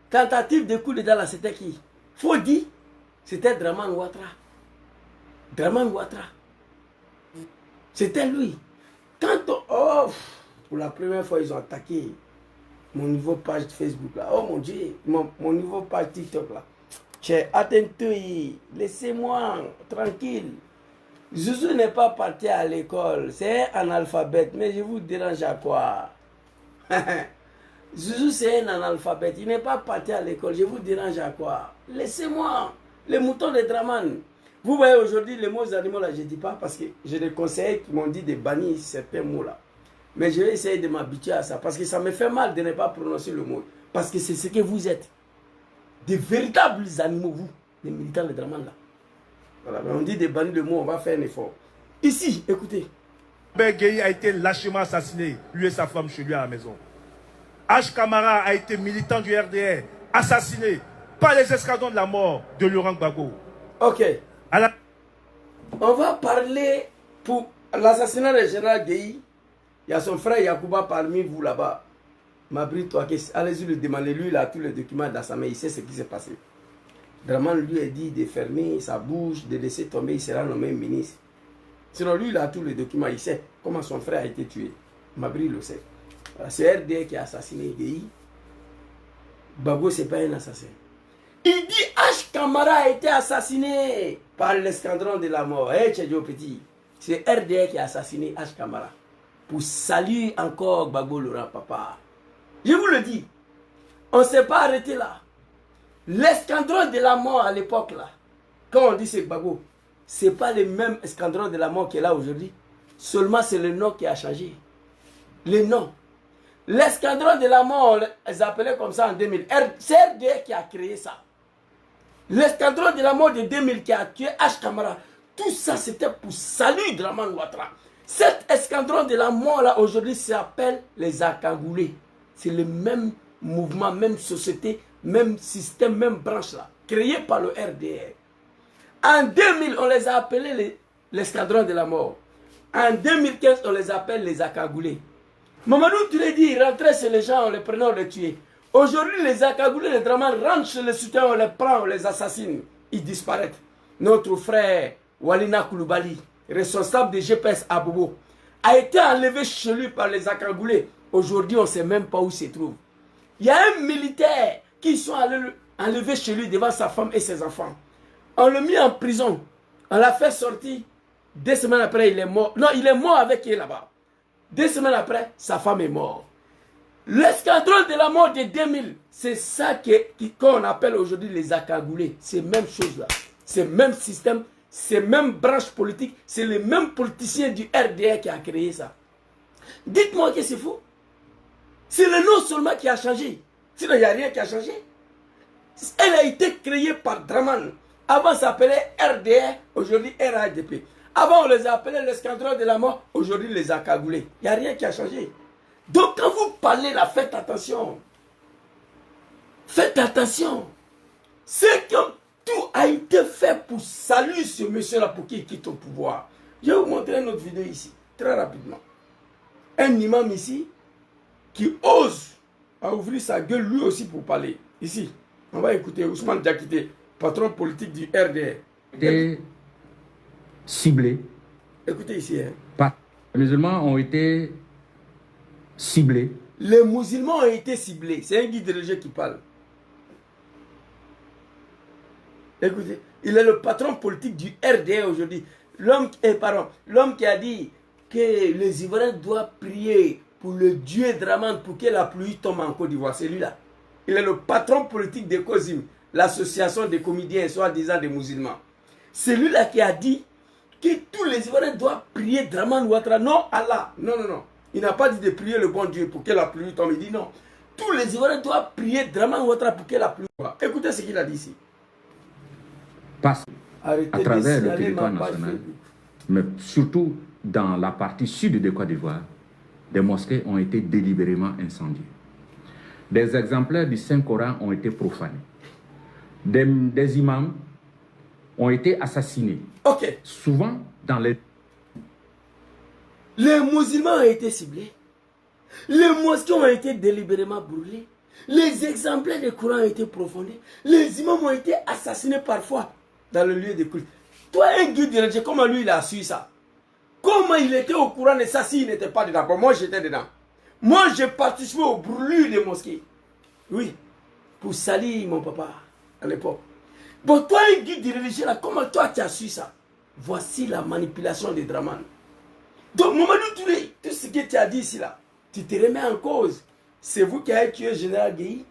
Tentative de coup d'État là, c'était qui? Faut dire, c'était Draman Ouattara. Draman Ouattara. C'était lui. Quand on... Oh, pour la première fois, ils ont attaqué mon nouveau page Facebook là. Oh mon Dieu, mon nouveau page TikTok là. J'ai atteint, laissez-moi tranquille. Zouzou n'est pas parti à l'école, c'est un analphabète, mais je vous dérange à quoi? Zouzou c'est un analphabète, il n'est pas parti à l'école, je vous dérange à quoi? Laissez-moi, les moutons de Draman. Vous voyez aujourd'hui les mots animaux là, je ne dis pas parce que j'ai des conseillers qui m'ont dit de bannir certains mots là. Mais je vais essayer de m'habituer à ça parce que ça me fait mal de ne pas prononcer le mot. Parce que c'est ce que vous êtes. Des véritables animaux, vous, les militants de Draman là. Voilà, mais on dit de bannir le mot, on va faire un effort. Ici, écoutez. Robert Gueye a été lâchement assassiné, lui et sa femme chez lui à la maison. H. Camara a été militant du RDR, assassiné par les escadrons de la mort de Laurent Gbagbo. Ok. On va parler pour l'assassinat du général Gueye. Il y a son frère Yacouba parmi vous là-bas. Mabri Touaké, allez-y le demander. Lui, il a tous les documents dans sa main, il sait ce qui s'est passé. Draman lui a dit de fermer sa bouche, de laisser tomber, il sera nommé ministre. Sinon, lui, il a tous les documents, il sait comment son frère a été tué. Mabri le sait. Voilà, c'est RDR qui a assassiné Gueye. Gbagbo, ce n'est pas un assassin. Il dit H. Camara a été assassiné par l'escadron de la mort. Hey, Tchadjo Petit, c'est RDR qui a assassiné H. Camara. Pour saluer encore Gbagbo Laurent Papa. Je vous le dis, on ne s'est pas arrêté là. L'escadron de la mort à l'époque là, quand on dit c'est Gbagbo, ce n'est pas le même escadron de la mort qui est là aujourd'hui. Seulement c'est le nom qui a changé. Le nom. L'escadron de la mort, on les appelait comme ça en 2000. C'est RDR qui a créé ça. L'escadron de la mort de 2000 qui a tué H. Camara. Tout ça c'était pour saluer Draman Ouattara. Cet escadron de la mort là aujourd'hui s'appelle les Akagoulés. C'est le même mouvement, même société, même système, même branche là, créé par le RDR. En 2000, on les a appelés l'escadron de la mort. En 2015, on les appelle les Akagoulés. Mamadou, tu l'as dit, ils rentraient chez les gens, on les prenait, on les tuait. Aujourd'hui, les Akagoulés, les Draman rentrent chez les soutiens, on les prend, on les assassine. Ils disparaissent. Notre frère Walina Koulibaly, responsable de GPS à Bobo, a été enlevé chez lui par les Akagoulés. Aujourd'hui, on ne sait même pas où il se trouve. Il y a un militaire qui sont allés enlever chez lui devant sa femme et ses enfants. On l'a mis en prison. On l'a fait sortir. 2 semaines après, il est mort. Non, il est mort avec elle là-bas. 2 semaines après, sa femme est morte. L'escadron de la mort de 2000, c'est ça qu'on appelle aujourd'hui les Akagoulés. C'est la même chose là. C'est le même système, c'est la même branche politique, c'est le même politicien du RDR qui a créé ça. Dites-moi que c'est faux. C'est le nom seulement qui a changé. Sinon, il n'y a rien qui a changé. Elle a été créée par Draman. Avant, ça s'appelait RDR, aujourd'hui RADP. Avant, on les appelait l'escadron de la mort, aujourd'hui les Akagoulés. Il n'y a rien qui a changé. Donc, quand vous parlez là, faites attention. Faites attention. C'est que tout a été fait pour saluer ce monsieur-là pour qu'il quitte au pouvoir. Je vais vous montrer une autre vidéo ici, très rapidement. Un imam ici, qui ose à ouvrir sa gueule lui aussi pour parler. Ici, on va écouter Ousmane Diakité, patron politique du RDR. Été ciblés. Écoutez ici. Les musulmans ont été ciblés. Les musulmans ont été ciblés. C'est un guide religieux qui parle. Écoutez, il est le patron politique du RDR aujourd'hui. L'homme qui a dit que les Ivoiriens doivent prier pour le Dieu Draman pour que la pluie tombe en Côte d'Ivoire. C'est lui là. Il est le patron politique de COSIM, l'association des comédiens soi-disant des musulmans. C'est lui là qui a dit que tous les Ivoiriens doivent prier Draman Ouattara. Non, Allah. Non, non, non. Il n'a pas dit de prier le bon Dieu pour que la pluie tombe. Il dit non. tous les Ivoiriens doivent prier Dramane Ouattara pour qu'elle a plus. Écoutez ce qu'il a dit ici. Passe Arrêtez à travers de le territoire national, mais surtout dans la partie sud de Côte d'Ivoire, des mosquées ont été délibérément incendiées. Des exemplaires du Saint-Coran ont été profanés. Des imams ont été assassinés. Ok. Souvent dans les... Les musulmans ont été ciblés. Les mosquées ont été délibérément brûlées. Les exemplaires du Coran ont été profanés. Les imams ont été assassinés parfois dans le lieu de culte. Toi, un guide de religieux, comment lui il a su ça? Comment il était au courant de ça s'il n'était pas dedans? Bon, moi j'étais dedans. Moi j'ai participé aux brûlures des mosquées. Oui, pour salir mon papa à l'époque. Bon, toi, un guide de religieux là, comment toi tu as su ça? Voici la manipulation des Dramane. Donc, Mamadou Touré, tout ce que tu as dit ici là, tu te remets en cause. C'est vous qui avez tué le général Gueye.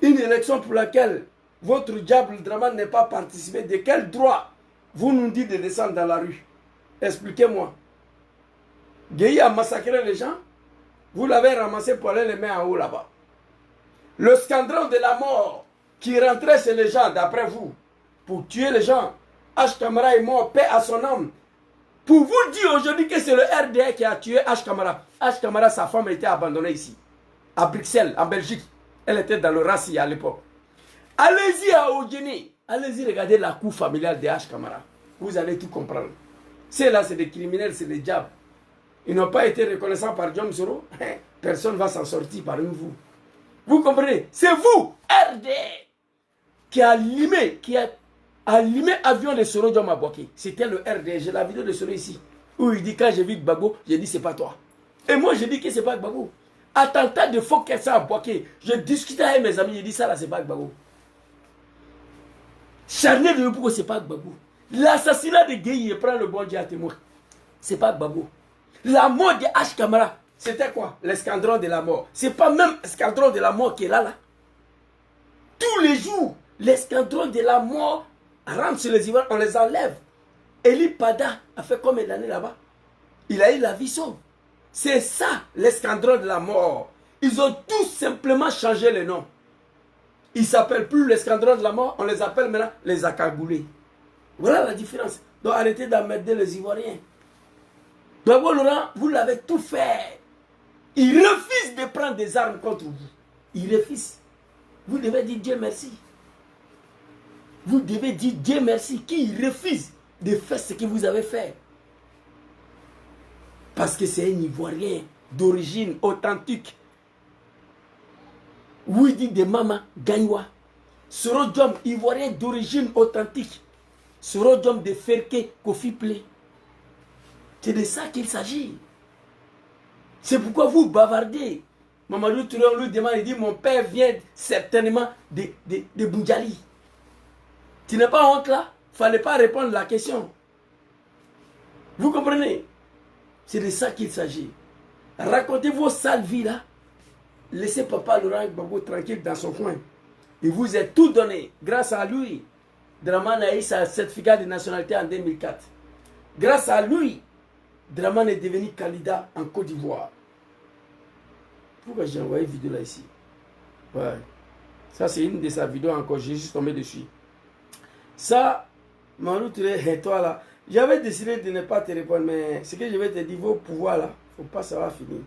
Une élection pour laquelle votre diable Dramane n'est pas participé. De quel droit vous nous dites de descendre dans la rue? Expliquez-moi. Gueye a massacré les gens. Vous l'avez ramassé pour aller les mettre en haut là-bas. Le scandale de la mort qui rentrait chez les gens, d'après vous, pour tuer les gens. H. Kamara est mort, paix à son âme. Pour vous dire aujourd'hui que c'est le RDR qui a tué H. Kamara. H. Kamara, sa femme a été abandonnée ici, à Bruxelles, en Belgique. Elle était dans le raci à l'époque. Allez-y à Ogeni. Allez-y regarder la cour familiale de H. Kamara. Vous allez tout comprendre. Ceux-là, c'est des criminels, c'est des diables. Ils n'ont pas été reconnaissants par Diom Soro. Personne ne va s'en sortir parmi vous. Vous comprenez? C'est vous, RDR, qui a allumé avion de Soro Diom Abouaké. C'était le RDR. J'ai la vidéo de Soro ici. Où il dit, quand j'ai vu Gbagbo, j'ai dit, c'est pas toi. Et moi, j'ai dit que c'est pas Gbagbo. Attentat de faux qu'elle à Abouaké. Je discutais avec mes amis, j'ai dit, ça là, c'est pas Gbagbo. Charnier de Yopouko, c'est pas Gbagbo. L'assassinat de Gueye prend le bon Dieu à témoin. C'est pas Gbagbo. La mort de H. Kamara, c'était quoi? L'escadron de la mort. C'est pas même l'escadron de la mort qui est là. Tous les jours, l'escadron de la mort rentre sur les Ivoiriens, on les enlève. Eli Pada a fait combien d'années là-bas? Il a eu la vie sauve. C'est ça, l'escadron de la mort. Ils ont tout simplement changé le nom. Ils ne s'appellent plus l'escadron de la mort, on les appelle maintenant les Akagoulés. Voilà la différence. Donc arrêtez d'emmerder les Ivoiriens. Donc Laurent, vous l'avez tout fait. Il refuse de prendre des armes contre vous. Il refuse. Vous devez dire Dieu merci. Vous devez dire Dieu merci qui refuse de faire ce que vous avez fait. Parce que c'est un Ivoirien d'origine authentique. Oui, dit de Mama Gagnoua. Soro Diom, Ivoirien d'origine authentique. Soro Diom de Ferke Kofi Plé. C'est de ça qu'il s'agit. C'est pourquoi vous bavardez. Mamadou Touré, on lui demande, il dit, mon père vient certainement de Boudjali. Tu n'es pas honte là? Il ne fallait pas répondre à la question. Vous comprenez? C'est de ça qu'il s'agit. Racontez vos sales vies là. Laissez Papa Laurent Gbagbo tranquille dans son coin. Il vous a tout donné. Grâce à lui, Dramane a eu sa certificat de nationalité en 2004. Grâce à lui, Dramane est devenu candidat en Côte d'Ivoire. Pourquoi j'ai envoyé une vidéo là ici? Ouais. Ça c'est une de sa vidéos encore. J'ai juste tombé dessus. Ça, Mamadou Touré, et toi là, j'avais décidé de ne pas te répondre, mais ce que je vais te dire, vos pouvoirs là, il ne faut pas savoir finir.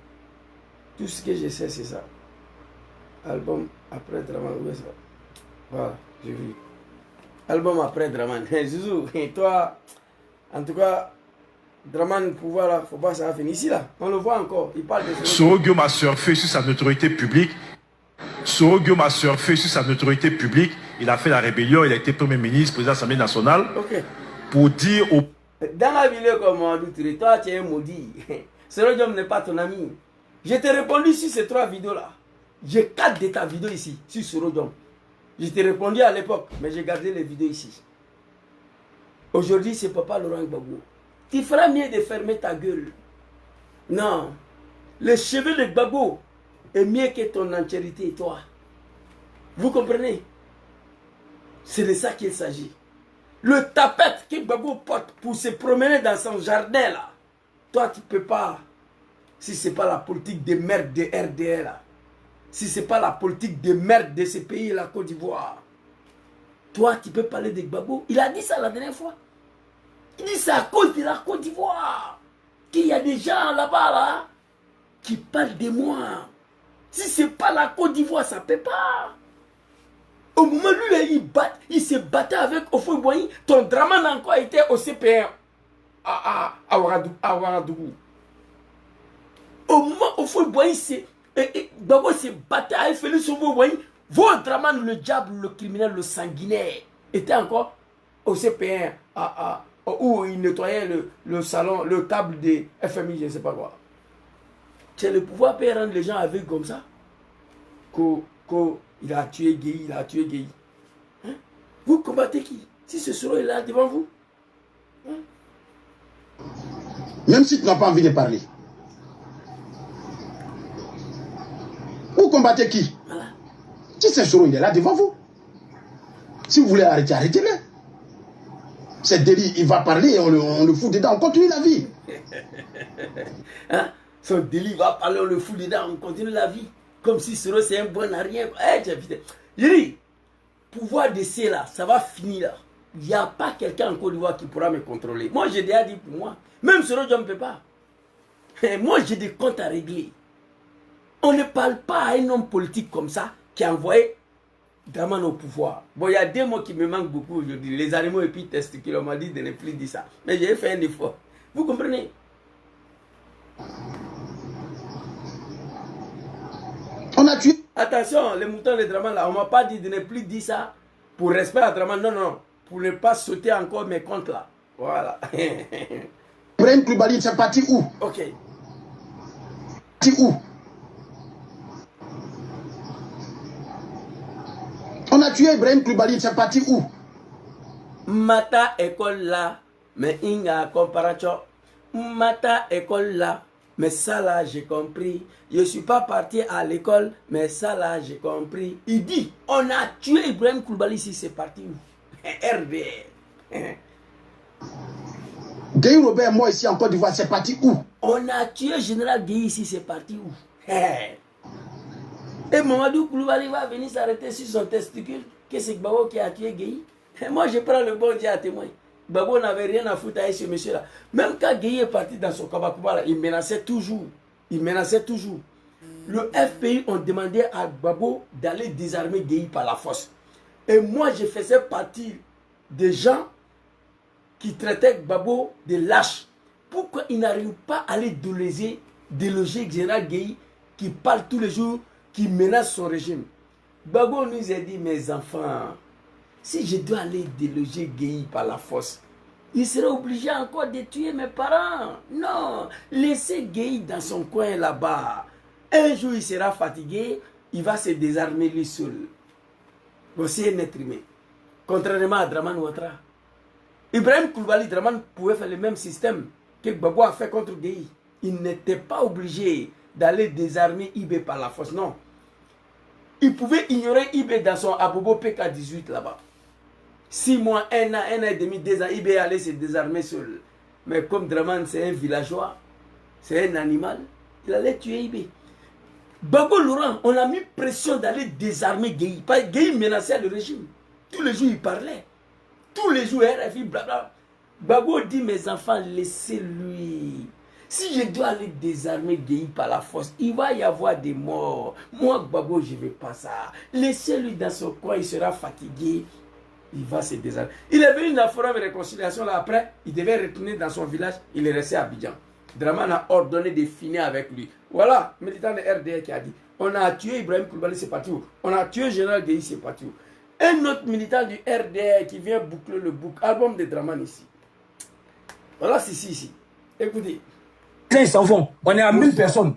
Tout ce que je sais, c'est ça. Album après Dramane, où est ça? Voilà, j'ai vu. Album après Dramane. Zouzou, et toi, en tout cas, Dramane, pouvoir là, il ne faut pas savoir finir. Ici là, on le voit encore, il parle de... Soro Guillaume a surfé sur sa notoriété publique. Soro Guillaume a surfé sur sa notoriété publique. Il a fait la rébellion, il a été Premier ministre, président de l'Assemblée nationale. Ok. Pour dire au... Dans la vidéo comme Mamadou Touré, toi tu es un maudit. Soro Diom n'est pas ton ami. Je t'ai répondu sur ces 3 vidéos là. J'ai 4 de ta vidéo ici, sur Soro Diom. Je t'ai répondu à l'époque, mais j'ai gardé les vidéos ici. Aujourd'hui, c'est Papa Laurent Gbagbo. Tu feras mieux de fermer ta gueule. Non. Le cheveu de Gbagbo est mieux que ton entièreté, toi. Vous comprenez? C'est de ça qu'il s'agit. Le tapette que Gbagbo porte pour se promener dans son jardin là, toi tu ne peux pas. Si ce n'est pas la politique de merde de RDR là. si ce n'est pas la politique de merde de ce pays, la Côte d'Ivoire. Toi, tu peux parler de Gbagbo. Il a dit ça la dernière fois. Il dit c'est à cause de la Côte d'Ivoire qu'il y a des gens là-bas là, qui parlent de moi. Si ce n'est pas la Côte d'Ivoire, ça ne peut pas. Au moment où il se battait avec Houphouët-Boigny, ton Dramane a encore été au CPR à Ouagadougou. Au moment où Houphouët-Boigny Gbagbo se battait avec Félix Houphouët-Boigny, votre Dramane, le diable, le criminel, le sanguinaire, était encore au CPR où il nettoyait le salon, le câble des FMI, je ne sais pas quoi. C'est le pouvoir peut rendre les gens aveugles comme ça. Il a tué Gueye, il a tué Gueye. Hein? Vous combattez qui? Si ce sera là devant vous. Hein? Même si tu n'as pas envie de parler. Vous combattez qui? Voilà. Si ce sera il est là devant vous. Si vous voulez arrêter, arrêtez-le. C'est délit, il va parler et on le fout dedans, on continue la vie. Hein? Son délit va parler, on le fout dedans, on continue la vie. Comme si ce c'est un bon à rien. Je dis, pouvoir d'essai là, ça va finir là. Il n'y a pas quelqu'un en Côte d'Ivoire qui pourra me contrôler. Moi, j'ai déjà dit pour moi. Même ce je ne peux pas. Et moi, j'ai des comptes à régler. On ne parle pas à un homme politique comme ça qui a envoyé Dramane au pouvoir. Bon, il y a deux mots qui me manquent beaucoup aujourd'hui. Les animaux et puis testicules. On m'a dit de ne plus dire ça. Mais j'ai fait un effort. Vous comprenez? On a tué. Attention, les moutons de Dramane là, on ne m'a pas dit de ne plus dire ça pour respect à Dramane. Non, non. Pour ne pas sauter encore mes comptes là. Voilà. Ibrahim Koulibaly, c'est parti où? Ok. Parti où? On a tué Ibrahim Koulibaly, c'est parti où? Mata école là, mais inga comparacho. Mata école là, mais ça là j'ai compris. Je ne suis pas parti à l'école, mais ça là j'ai compris. Il dit, on a tué Ibrahim Koulibaly ici, c'est parti où? RDR. Gueye Robert, moi ici en Côte d'Ivoire, c'est parti où? On a tué Général Gueye ici, c'est parti où? Et Mamadou Koulibaly va venir s'arrêter sur son testicule que c'est Gbagbo qui a tué Gueye. Moi je prends le bon Dieu à témoin. Gbagbo n'avait rien à foutre avec ce monsieur là. Même quand Gueye est parti dans son Kabakuba là, il menaçait toujours. Il menaçait toujours. Le FPI ont demandé à Gbagbo d'aller désarmer Gueye par la force. Et moi je faisais partie des gens qui traitaient Gbagbo de lâche. Pourquoi il n'arrive pas à aller déloger Général Gueye qui parle tous les jours, qui menace son régime? Gbagbo nous a dit, mes enfants, si je dois aller déloger Gueye par la force, il serait obligé encore de tuer mes parents. Non, laissez Gueye dans son coin là-bas. Un jour il sera fatigué, il va se désarmer lui seul. Voici un être humain. Contrairement à Dramane Ouattara. Ibrahim Koulibaly, Dramane pouvait faire le même système que Gbagbo a fait contre Gueye. Il n'était pas obligé d'aller désarmer IB par la force, non. Il pouvait ignorer IB dans son Abobo PK-18 là-bas. 6 mois, 1 an, 1 an et demi, 2 ans, IB allait se désarmer seul. Mais comme Dramane c'est un villageois, c'est un animal, il allait tuer IB. Gbagbo Laurent, on a mis pression d'aller désarmer Gueye. Gueye menaçait le régime. Tous les jours il parlait. Tous les jours RFI, blabla. Gbagbo dit, mes enfants, laissez-lui. Si je dois aller désarmer Gueye par la force, il va y avoir des morts. Moi, Gbagbo, je ne veux pas ça. Laissez-lui dans son coin, il sera fatigué. Il va se désarmer. Il est venu dans le forum de réconciliation là après. Il devait retourner dans son village. Il est resté à Abidjan. Dramane a ordonné de finir avec lui. Voilà, militant de RDR qui a dit, on a tué Ibrahim Koulibaly, c'est parti où? On a tué Général Gueye, c'est parti où? Un autre militant du RDR qui vient boucler le album de Dramane ici. Voilà, c'est ici. Écoutez. Ils s'en vont. On est à 1000 personnes.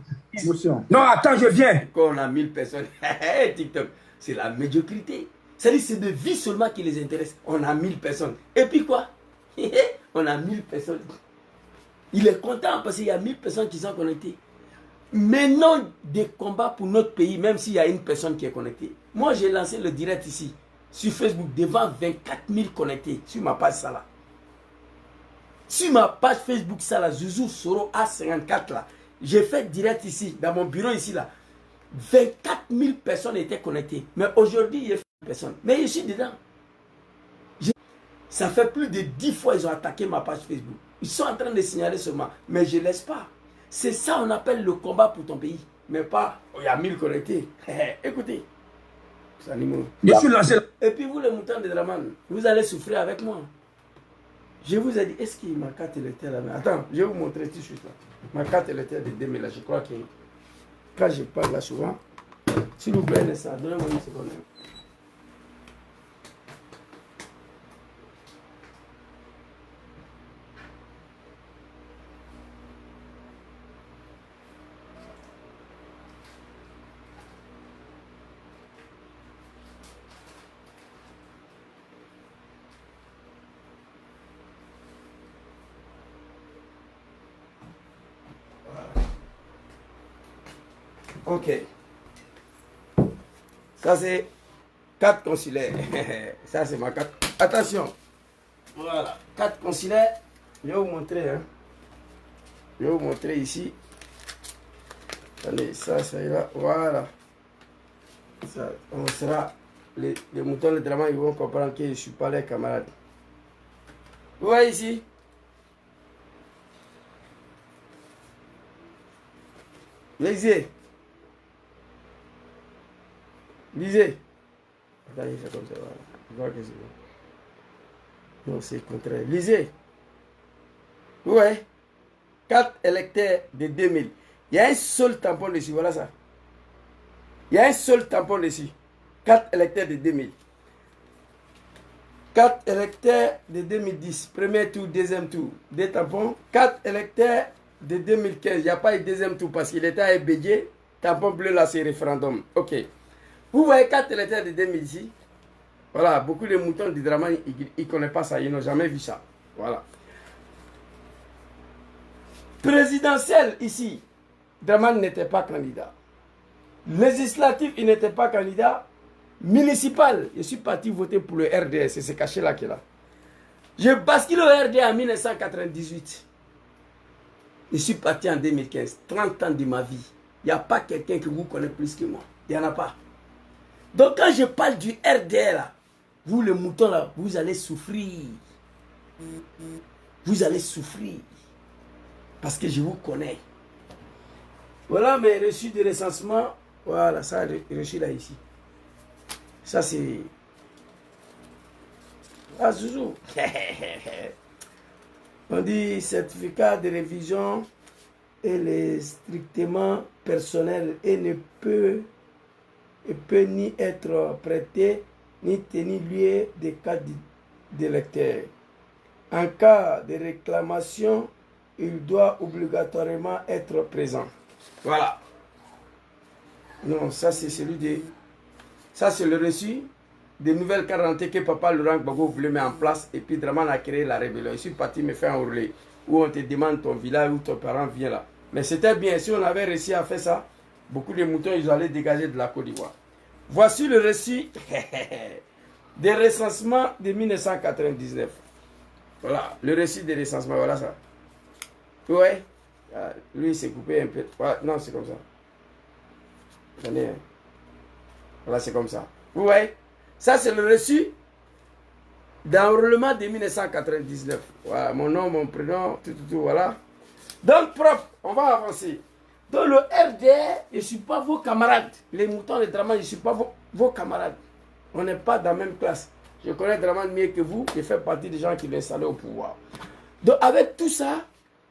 Non, attends, je viens. Quand on a 1000 personnes, TikTok, c'est la médiocrité. C'est-à-dire c'est de vie seulement qui les intéresse. On a 1000 personnes. Et puis quoi? On a 1000 personnes. Il est content parce qu'il y a 1000 personnes qui sont connectées. Menons des combats pour notre pays, même s'il y a une personne qui est connectée. Moi, j'ai lancé le direct ici, sur Facebook, devant 24 000 connectés, sur ma page ça là. Sur ma page Facebook ça là, Zouzou Soro A54 là. J'ai fait direct ici, dans mon bureau ici là. 24 000 personnes étaient connectées. Mais aujourd'hui, il y a personne. Mais je suis dedans. Ça fait plus de 10 fois qu'ils ont attaqué ma page Facebook. Ils sont en train de signaler seulement. Mais je ne laisse pas. C'est ça on appelle le combat pour ton pays. Mais pas, il y a 1000 connectés. Écoutez. Je suis lancé. Et puis vous, les moutons de Draman, vous allez souffrir avec moi. Je vous ai dit, est-ce que ma carte électorale là? Attends, je vais vous montrer tout de suite là. Ma carte électorale de 2000 là, je crois que quand je parle là souvent, s'il vous plaît, donnez-moi une seconde. Ok. Ça c'est carte consulaire. Ça c'est ma carte. Attention. Voilà. Carte consulaire. Je vais vous montrer. Hein. Je vais vous montrer ici. Attendez, ça ira. Voilà. Ça, on sera. Les moutons de drama, ils vont comprendre que je ne suis pas les camarades. Vous voyez ici? Lisez. Lisez. Attendez, c'est comme ça. Voilà. Je vois que c'est bon. Non, c'est le contraire. Lisez. Ouais. 4 électeurs de 2000. Il y a un seul tampon dessus. Voilà ça. Il y a un seul tampon dessus. 4 électeurs de 2000. 4 électeurs de 2010. Premier tour, deuxième tour. 2 tampons. 4 électeurs de 2015. Il n'y a pas eu deuxième tour parce qu'il était à Bédier. Tampon bleu là, c'est référendum. Ok. Vous voyez 4 électeurs de 2000 ici. Voilà, beaucoup de moutons du drama, ils ne connaissent pas ça, ils n'ont jamais vu ça. Voilà. Présidentiel ici, Draman n'était pas candidat. Législatif, il n'était pas candidat. Municipal, je suis parti voter pour le RDS, c'est ce cachet là qui est là. Je bascule au RDS en 1998. Je suis parti en 2015, 30 ans de ma vie. Il n'y a pas quelqu'un qui vous connaît plus que moi. Il n'y en a pas. Donc quand je parle du RDR là, vous les moutons là, vous allez souffrir. Vous allez souffrir. Parce que je vous connais. Voilà mes reçus de recensement. Voilà, ça reçu là ici. Ça c'est... Ah Zouzou. On dit certificat de révision et est strictement personnel et ne peut ni être prêté ni tenir lieu des cas d'électeur. En cas de réclamation, il doit obligatoirement être présent. Voilà. Non, ça c'est celui de... Ça c'est le reçu des nouvelles quarantaines que Papa Laurent Gbagbo voulait mettre en place et puis Draman a créé la rébellion. Je suis parti me faire enrouler où on te demande ton village, où ton parent vient là. Mais c'était bien, si on avait réussi à faire ça, beaucoup de moutons ils allaient dégager de la Côte d'Ivoire. Voici le récit des recensements de 1999. Voilà, le récit des recensements, voilà ça. Ouais, lui il s'est coupé un peu. Ouais, non, c'est comme ça. Attendez, hein. Voilà, c'est comme ça. Vous voyez, ça c'est le reçu d'enrôlement de 1999. Voilà, mon nom, mon prénom, tout, voilà. Donc, propre, on va avancer. Dans le RDR, je ne suis pas vos camarades. Les moutons de Draman, je ne suis pas vos camarades. On n'est pas dans la même classe. Je connais Draman mieux que vous. Je fais partie des gens qui l'ont installé au pouvoir. Donc, avec tout ça,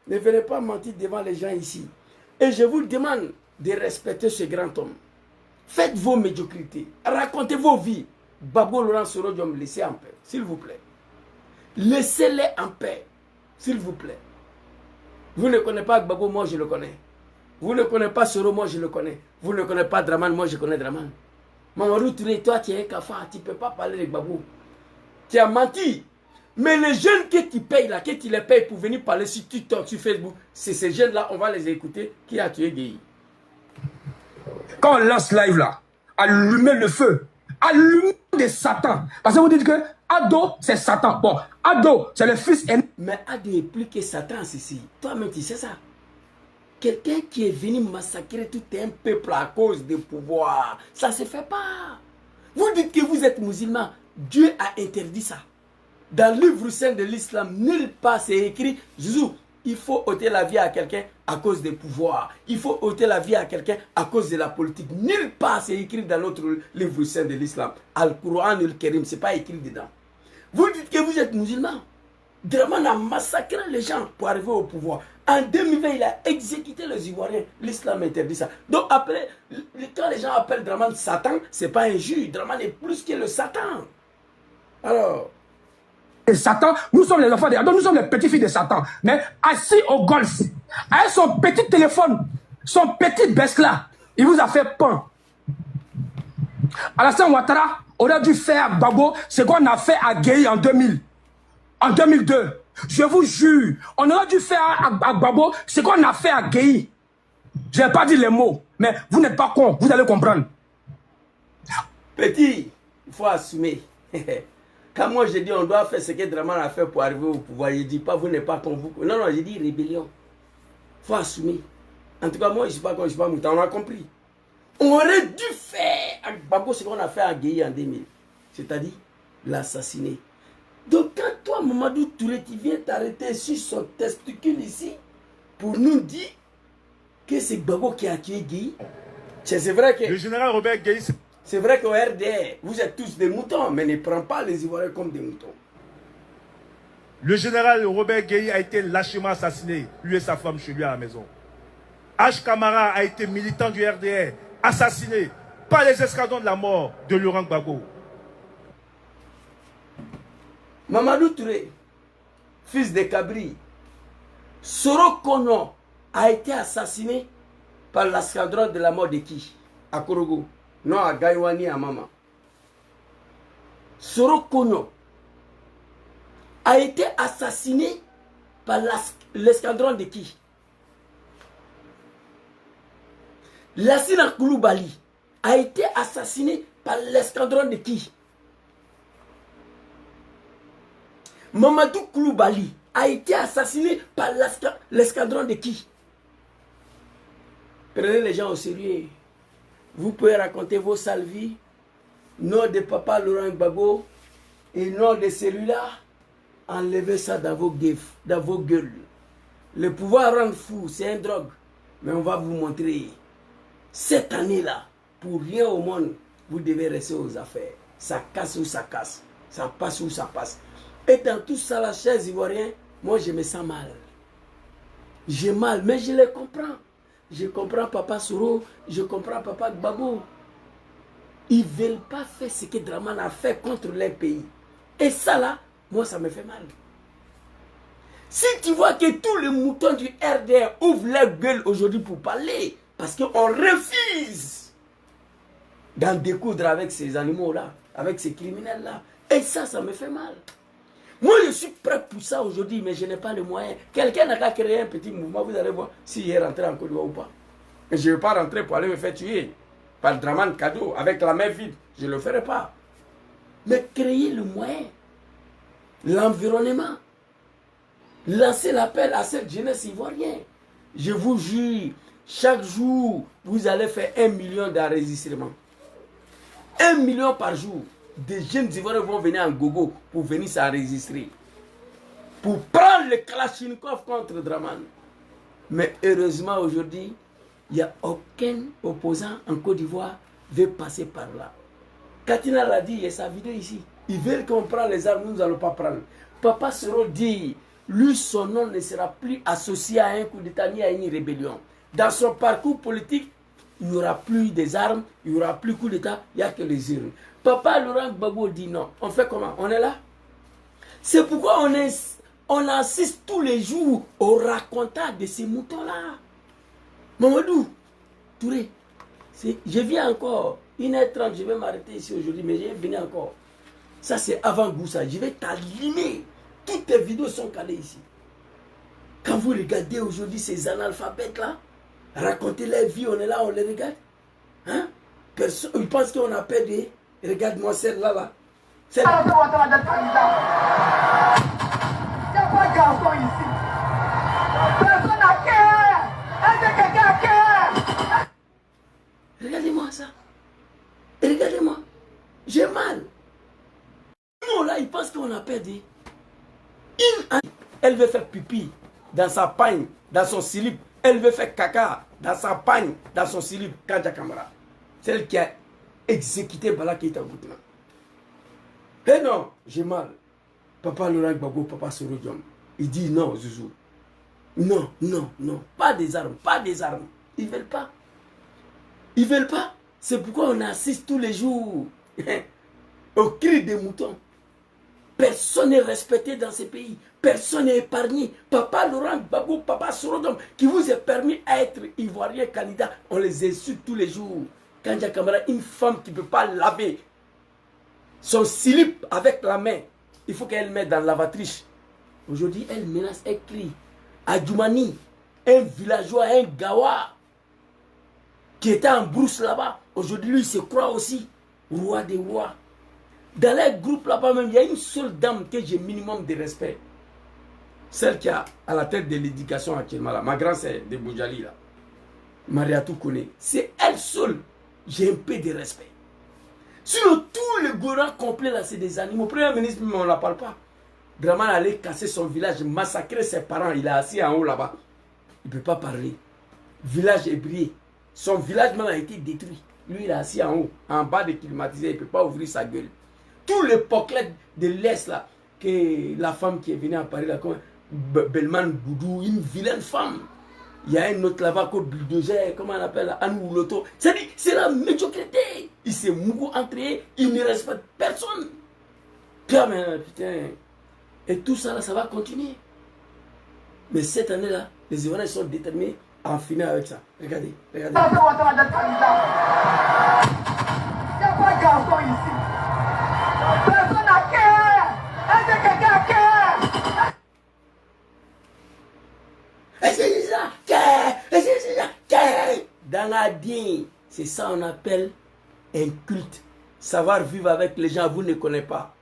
ne venez pas mentir devant les gens ici. Et je vous demande de respecter ce grand homme. Faites vos médiocrités. Racontez vos vies. Gbagbo Laurent Soro-Diom, laissez en paix, s'il vous plaît. Laissez-les en paix, s'il vous plaît. Vous ne connaissez pas Gbagbo, moi je le connais. Vous ne connaissez pas Soro, moi je le connais. Vous ne connaissez pas Draman, moi je connais Draman. Mamadou Touré, toi tu es un cafard, tu ne peux pas parler de Gbagbo. Tu as menti. Mais les jeunes que tu payes là, que tu les payes pour venir parler sur TikTok, sur Facebook, c'est ces jeunes-là, on va les écouter, qui a tué Gueye. Quand on lance live là, allumez le feu. Allumez de Satan. Parce que vous dites que Ado, c'est Satan. Bon, Ado, c'est le fils aîné. Mais Ado est plus que Satan, ceci. Toi-même, tu sais ça. quelqu'un qui est venu massacrer tout un peuple à cause du pouvoir. Ça ne se fait pas. Vous dites que vous êtes musulman. Dieu a interdit ça. Dans le livre saint de l'islam, nulle part c'est écrit, Jésus, il faut ôter la vie à quelqu'un à cause des pouvoirs. Il faut ôter la vie à quelqu'un à cause de la politique. Nulle part c'est écrit dans notre livre saint de l'islam. Al-Qur'an al-Karim, ce n'est pas écrit dedans. Vous dites que vous êtes musulman. Draman a massacré les gens pour arriver au pouvoir. En 2020, il a exécuté les Ivoiriens. L'islam interdit ça. Donc après, quand les gens appellent Draman Satan, ce n'est pas injure. Draman est plus que le Satan. Alors... Et Satan, nous sommes les enfants donc nous sommes les petits-filles de Satan. Mais assis au golf, avec son petit téléphone, son petit besque-là, il vous a fait peur. Alassane Ouattara aurait dû faire à Gbagbo ce qu'on a fait à Gueye en 2000. En 2002. Je vous jure, on aurait dû faire à Gbagbo ce qu'on a fait à Gueye. Je n'ai pas dit les mots, mais vous n'êtes pas con, vous allez comprendre. Petit, il faut assumer. Quand moi je dis on doit faire ce que Draman a fait pour arriver au pouvoir, je ne dis pas vous n'êtes pas con. Non, non, je dis rébellion. Il faut assumer. En tout cas, moi je ne suis pas con, je ne suis pas mouton, on a compris. On aurait dû faire à Gbagbo ce qu'on a fait à Gueye en 2000. C'est-à-dire l'assassiner. Donc quand toi, Mamadou Touré, tu viens t'arrêter sur son testicule ici pour nous dire que c'est Gbagbo qui a tué Gueye, c'est vrai que... Le général Robert Gueye... C'est vrai qu'au RDR, vous êtes tous des moutons, mais ne prends pas les Ivoiriens comme des moutons. Le général Robert Gueye a été lâchement assassiné, lui et sa femme chez lui à la maison. H. Camara a été militant du RDR, assassiné par les escadrons de la mort de Laurent Gbagbo. Mamadou Touré, fils de Kabri, Soro Kono a été assassiné par l'escadron de la mort de qui? À Korogo. Non, à Gaïwani, à Mama. Soro Kono a été assassiné par l'escadron de qui? Lassina Koulibaly a été assassiné par l'escadron de qui? Mamadou Koulibaly a été assassiné par l'escadron de qui? Prenez les gens au sérieux. Vous pouvez raconter vos sales vies, nom de papa Laurent Gbagbo et nom de celui-là. Enlevez ça dans vos gueules. Le pouvoir rend fou, c'est une drogue. Mais on va vous montrer. Cette année-là, pour rien au monde, vous devez rester aux affaires. Ça casse ou ça casse. Ça passe ou ça passe. Et dans tout ça, la chaise ivoirienne, moi je me sens mal. J'ai mal, mais je les comprends. Je comprends papa Soro, je comprends papa Gbagbo. Ils ne veulent pas faire ce que Draman a fait contre les pays. Et ça là, moi ça me fait mal. Si tu vois que tous les moutons du RDR ouvrent leur gueule aujourd'hui pour parler, parce qu'on refuse d'en découdre avec ces animaux-là, avec ces criminels-là. Et ça me fait mal. Moi, je suis prêt pour ça aujourd'hui, mais je n'ai pas les moyens. Quelqu'un n'a qu'à créer un petit mouvement, vous allez voir s'il est rentré en Côte d'Ivoire ou pas. Et je ne vais pas rentrer pour aller me faire tuer par Draman Cadeau, avec la main vide. Je ne le ferai pas. Mais créer le moyen, l'environnement, lancer l'appel à cette jeunesse ivoirienne. Je vous jure, chaque jour, vous allez faire 1 million d'enregistrements. 1 million par jour. Des jeunes Ivoiriens vont venir en gogo pour venir s'enregistrer. Pour prendre le Kalachnikov contre Draman. Mais heureusement aujourd'hui, il n'y a aucun opposant en Côte d'Ivoire qui veut passer par là. Katina l'a dit, il y a sa vidéo ici. Ils veulent qu'on prenne les armes, nous n'allons pas prendre. Papa Soro dit, lui son nom ne sera plus associé à un coup d'État ni à une rébellion. Dans son parcours politique, il n'y aura plus des armes, il n'y aura plus coup d'État, il n'y a que les urnes. Papa Laurent Gbagbo dit non. On fait comment? On est là? C'est pourquoi on assiste tous les jours au racontage de ces moutons-là. Mamadou Touré, je viens encore. 1h30, je vais m'arrêter ici aujourd'hui, mais je vais venir encore. Ça, c'est avant Goussa. Je vais t'allumer. Toutes tes vidéos sont calées ici. Quand vous regardez aujourd'hui ces analphabètes-là, raconter leur vie, on est là, on les regarde. Hein? Ils pensent qu'on a perdu. Regarde-moi celle-là. Là. Il n'y a pas de garçon ici. Personne n'a cœur. Regardez-moi ça. Regardez-moi. J'ai mal. Non, là, il pense qu'on a perdu. Elle veut faire pipi dans sa pagne, dans son slip. Elle veut faire caca dans sa pagne, dans son slip. Kandja Camara. Celle qui a exécuté Bala Keïta Goutna. Eh non, j'ai mal. Papa Laurent Gbagbo, papa Soro Diom. Il dit non, Zouzou. Non, non, non. Pas des armes, pas des armes. Ils ne veulent pas. Ils ne veulent pas. C'est pourquoi on assiste tous les jours au cri des moutons. Personne n'est respecté dans ces pays. Personne n'est épargné. Papa Laurent Gbagbo, papa Soro Diom, qui vous est permis à être ivoirien candidat, on les insulte tous les jours. Kandja Camara, une femme qui ne peut pas laver son slip avec la main, il faut qu'elle mette dans la lavatrice. Aujourd'hui, elle menace, elle crie. À Djoumani, un villageois, un gawa, qui était en brousse là-bas, aujourd'hui, lui, il se croit aussi roi des rois. Dans les groupes là-bas même, il y a une seule dame que j'ai minimum de respect. Celle qui a à la tête de l'éducation actuellement là, ma grand-sœur de Boujali là, Mariatou Kone. C'est elle seule, j'ai un peu de respect. Sinon, tous les gourans complets là, c'est des animaux. Premier ministre, on n'en parle pas. Draman allait casser son village, massacrer ses parents. Il est assis en haut là-bas. Il ne peut pas parler. Village est brillé. Son village même a été détruit. Lui, il est assis en haut, en bas de climatisé. Il ne peut pas ouvrir sa gueule. Tous les poclettes de l'Est là, que la femme qui est venue à Paris là, comme Belman Boudou, une vilaine femme. Il y a un autre là-bas, bulldozer, comment on appelle, Anou Loto. C'est la médiocrité. Ils se mouillent entre eux, ils ne respectent personne. Putain. Et tout ça, là, ça va continuer. Mais cette année-là, les Ivoiriens sont déterminés à en finir avec ça. Regardez, regardez. Il n'y a pas de garçon ici. Personne n'a cœur. Est-ce que quelqu'un a cœur? Dans la dîne, c'est ça on appelle un culte. Savoir vivre avec les gens, vous ne connaissez pas.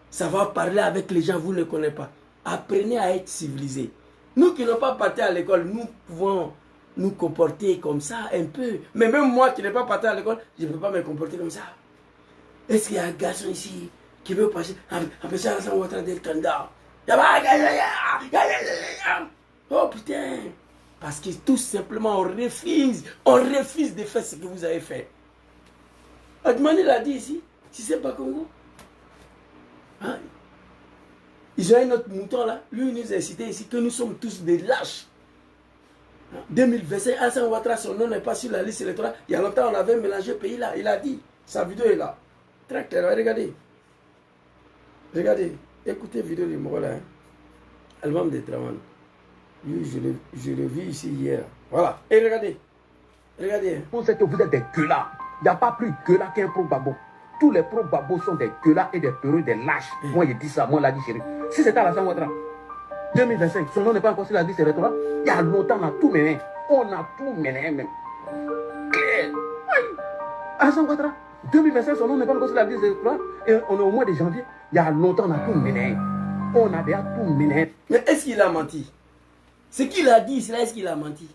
Savoir parler avec les gens, vous ne connaissez pas. Apprenez à être civilisés. Nous qui n'avons pas parti à l'école, nous pouvons nous comporter comme ça un peu. Mais même moi qui n'ai pas parti à l'école, je ne peux pas me comporter comme ça. Est-ce qu'il y a un garçon ici qui veut passer empêcher à son train d'être candidat? Oh putain! Parce que tout simplement on refuse de faire ce que vous avez fait. Admani l'a dit ici, si c'est pas Congo. Hein? Ils ont un autre mouton là, lui il nous a incité ici que nous sommes tous des lâches. 2025, Alassane Ouattara, son nom n'est pas sur la liste électorale. Il y a longtemps on avait mélangé le pays là, il a dit, sa vidéo est là. Très clair, regardez. Regardez, écoutez la vidéo du Moro là. Hein? Album de Draman. Oui, je l'ai vu ici hier. Voilà. Et regardez. Regardez. On sait que vous êtes des gueulards. Il n'y a pas plus gueulard qu'un pro-babo. Tous les pro-babos sont des gueulards et des peureux, des lâches. Moi, j'ai dit ça. Moi, l'a dit chéri. Si c'était Alassane Ouattara, 2025, son nom n'est pas encore sur la liste électorale. Il y a longtemps, on a tout mené. On a tout mené même. Claire. Alassane Ouattara, 2025, son nom n'est pas encore sur la liste électorale. Et on est au mois de janvier. Il y a longtemps, on a tout mené. On a déjà tout mené. Mais est-ce qu'il a menti? Ce qu'il a dit, est-ce qu'il a menti?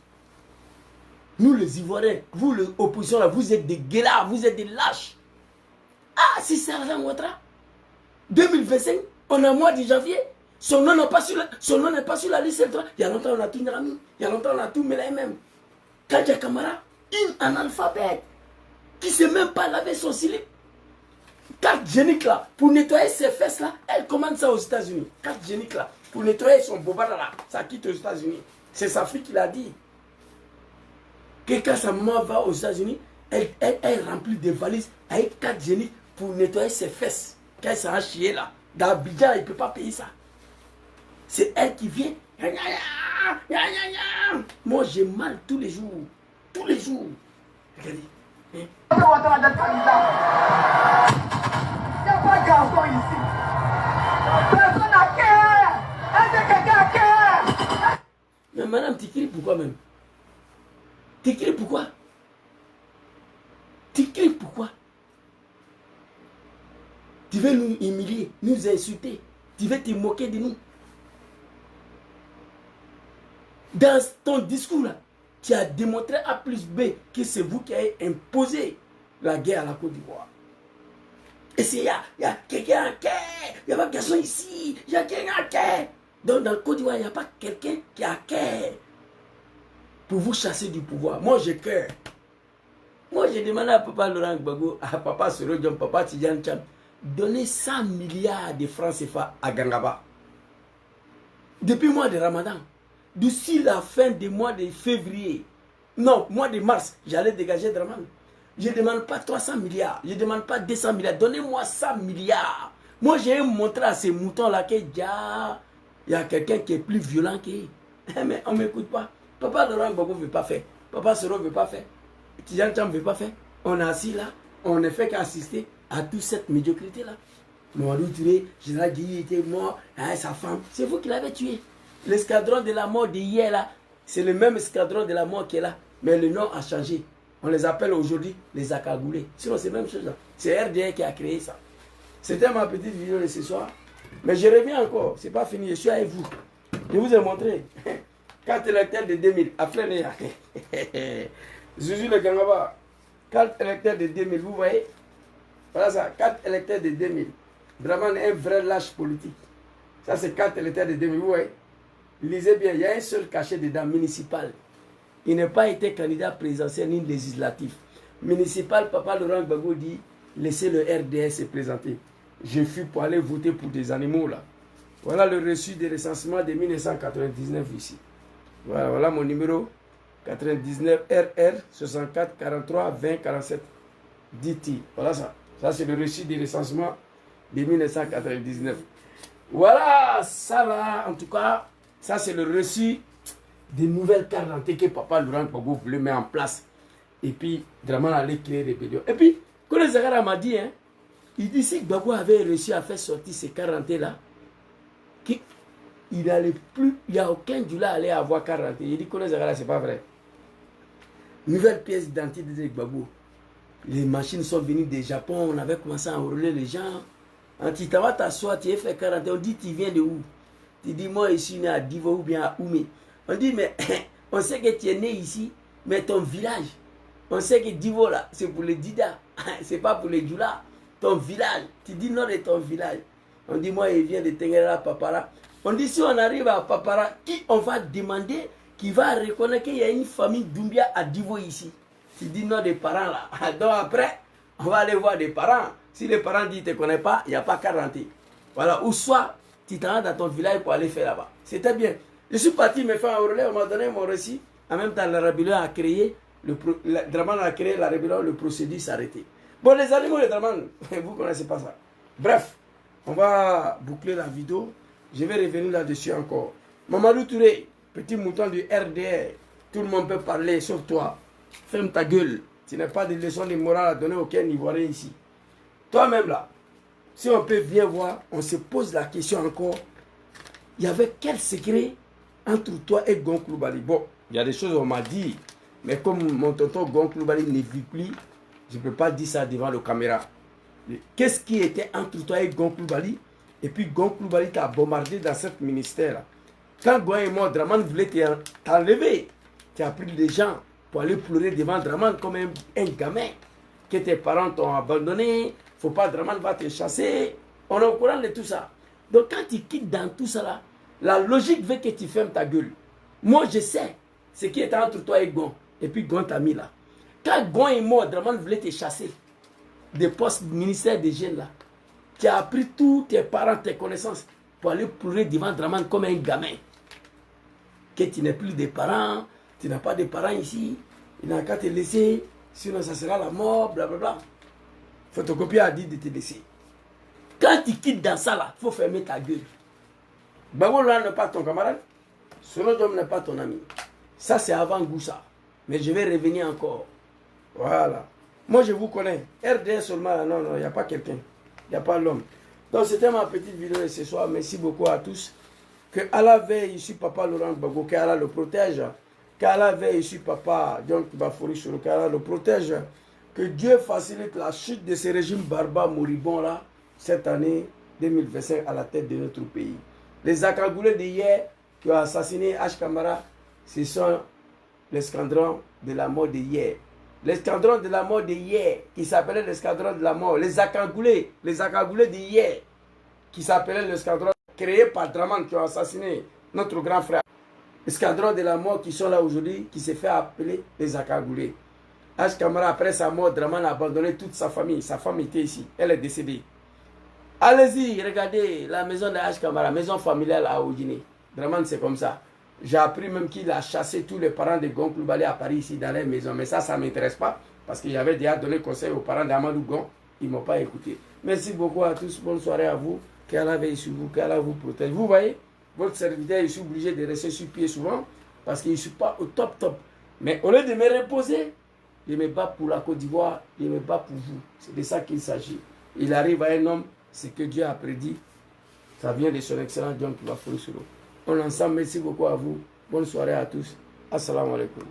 Nous les Ivoiriens, vous l'opposition là, vous êtes des guélards, vous êtes des lâches. Ah, si c'est Alassane Ouattara, 2025, on est au mois de janvier, son nom n'est pas sur la liste électorale. Il y a longtemps on a tout mis, il y a longtemps on a tout mêlé même. Kandja Camara, une analphabète, qui ne sait même pas laver son slip. Carte génique là, pour nettoyer ses fesses là, elle commande ça aux États-Unis. Carte génique là, pour nettoyer son boba là, ça quitte aux États-Unis. C'est sa fille qui l'a dit. Que quand sa maman va aux États-Unis, elle remplit des valises avec carte génique pour nettoyer ses fesses. Quand elle s'en a chié là, dans Abidjan, il ne peut pas payer ça. C'est elle qui vient. Moi j'ai mal tous les jours. Tous les jours. Regardez. Il n'y a pas de garçon ici. Personne n'a cœur. Est-ce que quelqu'un a cœur? Mais madame, tu cries pourquoi même? Tu cries pourquoi? Tu cries pourquoi? Tu veux nous humilier, nous insulter. Tu veux te moquer de nous. Dans ton discours là, Tu as démontré A plus B que c'est vous qui avez imposé la guerre à la Côte d'Ivoire. Et c'est il y a quelqu'un à quai, il n'y a pas de garçon ici, il y a quelqu'un à quai. Donc dans le Côte d'Ivoire, il n'y a pas quelqu'un qui a quai pour vous chasser du pouvoir. Moi, j'ai cœur. Moi, j'ai demandé à papa Laurent Gbagbo, à papa Soro Diom, papa Tidjane Cham, donner 100 milliards de francs CFA à Gangaba. Depuis le mois de Ramadan, d'ici la fin du mois de février, non, mois de mars, j'allais dégager Draman. Je ne demande pas 300 milliards, je ne demande pas 200 milliards, donnez-moi 100 milliards. Moi, j'ai montré à ces moutons-là qu'il y a quelqu'un qui est plus violent qu'eux. Mais on ne m'écoute pas. Papa Laurent Gbagbo ne veut pas faire. Papa Soro ne veut pas faire. Tidjane Cham ne veut pas faire. On est assis là, on ne fait qu'assister à toute cette médiocrité-là. Mamadou Touré, Général Guilly était mort, hein, sa femme, c'est vous qui l'avez tué. L'escadron de la mort d'hier là, c'est le même escadron de la mort qui est là, mais le nom a changé. On les appelle aujourd'hui les Akagoulés. Sinon c'est la même chose là. C'est RDA qui a créé ça. C'était ma petite vidéo de ce soir. Mais je reviens encore, c'est pas fini, je suis avec vous. Je vous ai montré. 4 électeurs de 2000, à Flénéa. Zuzu le Gangaba. 4 électeurs de 2000, vous voyez? Voilà ça, 4 électeurs de 2000. Vraiment un vrai lâche politique. Ça c'est 4 électeurs de 2000, vous voyez? Lisez bien, il y a un seul cachet dedans, municipal. Il n'a pas été candidat présidentiel ni législatif. Municipal, papa Laurent Gbagbo dit, laissez le RDS se présenter. Je fus pour aller voter pour des animaux là. Voilà le reçu des recensements de 1999 ici. Voilà, voilà mon numéro 99 RR 64 43 20 47 DT. Voilà ça. Ça c'est le reçu des recensements de 1999. Voilà, ça là, en tout cas, ça c'est le reçu des nouvelles cartes d'identité que papa Laurent Gbagbo voulait mettre en place. Et puis, Draman allait créer des rébellion. Et puis, Kone Zagara m'a dit, hein, il dit si Gbagbo avait réussi à faire sortir ces 40 là, il n'allait plus, il n'y a aucun du là allait avoir 40. Il dit Kone Zagara, c'est pas vrai. Nouvelle pièce d'identité de Gbagbo. Les machines sont venues du Japon, on avait commencé à enrôler les gens. Quand tu vas t'asseoir, tu as fait 40 on dit tu viens de où? Tu dis moi je suis né à Divo ou bien à Oumé. On dit mais on sait que tu es né ici, mais ton village, on sait que Divo là, c'est pour les Dida, c'est pas pour les Djoula. Ton village, tu dis non de ton village. On dit moi je viens de Tengera Papara. On dit si on arrive à Papara, qui on va demander qui va reconnaître qu'il y a une famille Doumbia à Divo ici. Tu dis non des parents là. Donc après, on va aller voir des parents. Si les parents disent qu'ils ne te connaissent pas, il n'y a pas 40. Voilà. Ou soit, tu t'en vas dans ton village pour aller faire là-bas. C'était bien. Je suis parti me faire enrôler, on m'a donné mon récit. En même temps, la rébellion a créé, Draman a créé la rébellion, le procédé s'est arrêté. Bon, les animaux de Draman, vous ne connaissez pas ça. Bref, on va boucler la vidéo. Je vais revenir là-dessus encore. Mamadou Touré, petit mouton du RDR, tout le monde peut parler, sauf toi. Ferme ta gueule. Tu n'as pas de leçon de morale à donner aucun Ivoirien ici. Toi-même là, si on peut bien voir, on se pose la question encore. Il y avait quel secret entre toi et Gon Coulibaly? Bon, il y a des choses qu'on m'a dit, mais comme mon tonton Gon Coulibaly ne vit plus, je ne peux pas dire ça devant la caméra. Qu'est-ce qui était entre toi et Gon Coulibaly? Et puis Gon Coulibaly t'a bombardé dans ce ministère. Quand Gon est mort, Draman voulait t'enlever. Tu as pris des gens pour aller pleurer devant Draman comme un gamin que tes parents t'ont abandonné. Faut pas, Draman va te chasser. On est au courant de tout ça. Donc quand tu quittes dans tout ça là, la logique veut que tu fermes ta gueule. Moi je sais ce qui est entre toi et Gon. Et puis Gon t'a mis là. Quand Gon est mort, Draman voulait te chasser des postes du ministère des jeunes là. Tu as appris tous tes parents, tes connaissances pour aller pleurer devant Draman comme un gamin. Que tu n'es plus des parents, tu n'as pas de parents ici, il n'a qu'à te laisser, sinon ça sera la mort, blablabla. Photocopie a dit de te laisser. Quand tu quittes dans ça là, il faut fermer ta gueule. Gbagbo là n'est pas ton camarade, Soro Diom n'est pas ton ami. Ça c'est avant Goussa. Mais je vais revenir encore. Voilà. Moi je vous connais. RDS seulement, là, non, il n'y a pas quelqu'un. Il n'y a pas l'homme. Donc c'était ma petite vidéo de ce soir. Merci beaucoup à tous. Que Allah veille ici, papa Laurent Gbagbo, qu'Allah le protège. Qu'Allah veille ici, papa John Bafori Soro, qu'Allah le protège. Que Dieu facilite la chute de ces régimes barbares moribonds là, cette année 2025 à la tête de notre pays. Les Akagoulés d'hier qui ont assassiné H. Kamara, ce sont l'escadron de la mort de hier. L'escadron de la mort de hier, qui s'appelait l'escadron de la mort. Les Akangoulés de hier, qui s'appelait l'escadron créé par Draman, qui a assassiné notre grand frère. L'escadron de la mort qui sont là aujourd'hui, qui s'est fait appeler les Akangoulés. H. Kamara, après sa mort, Draman a abandonné toute sa famille. Sa femme était ici, elle est décédée. Allez-y, regardez la maison de H. Kamara, maison familiale à Oudjini. Draman, c'est comme ça. J'ai appris même qu'il a chassé tous les parents de Gon Coulibaly à Paris, ici, dans les maisons. Mais ça ne m'intéresse pas, parce que j'avais déjà donné conseil aux parents d'Amadou Gon. Ils ne m'ont pas écouté. Merci beaucoup à tous. Bonne soirée à vous. Qu'Allah veille sur vous, qu'Allah vous protège. Vous voyez, votre serviteur, je suis obligé de rester sur pied souvent, parce que je ne suis pas au top. Mais au lieu de me reposer, je me bats pour la Côte d'Ivoire, je me bats pour vous. C'est de ça qu'il s'agit. Il arrive à un homme, ce que Dieu a prédit. Ça vient de son excellent John Kouba Foussoulo. On est ensemble, merci beaucoup à vous. Bonne soirée à tous. Assalamu alaikum.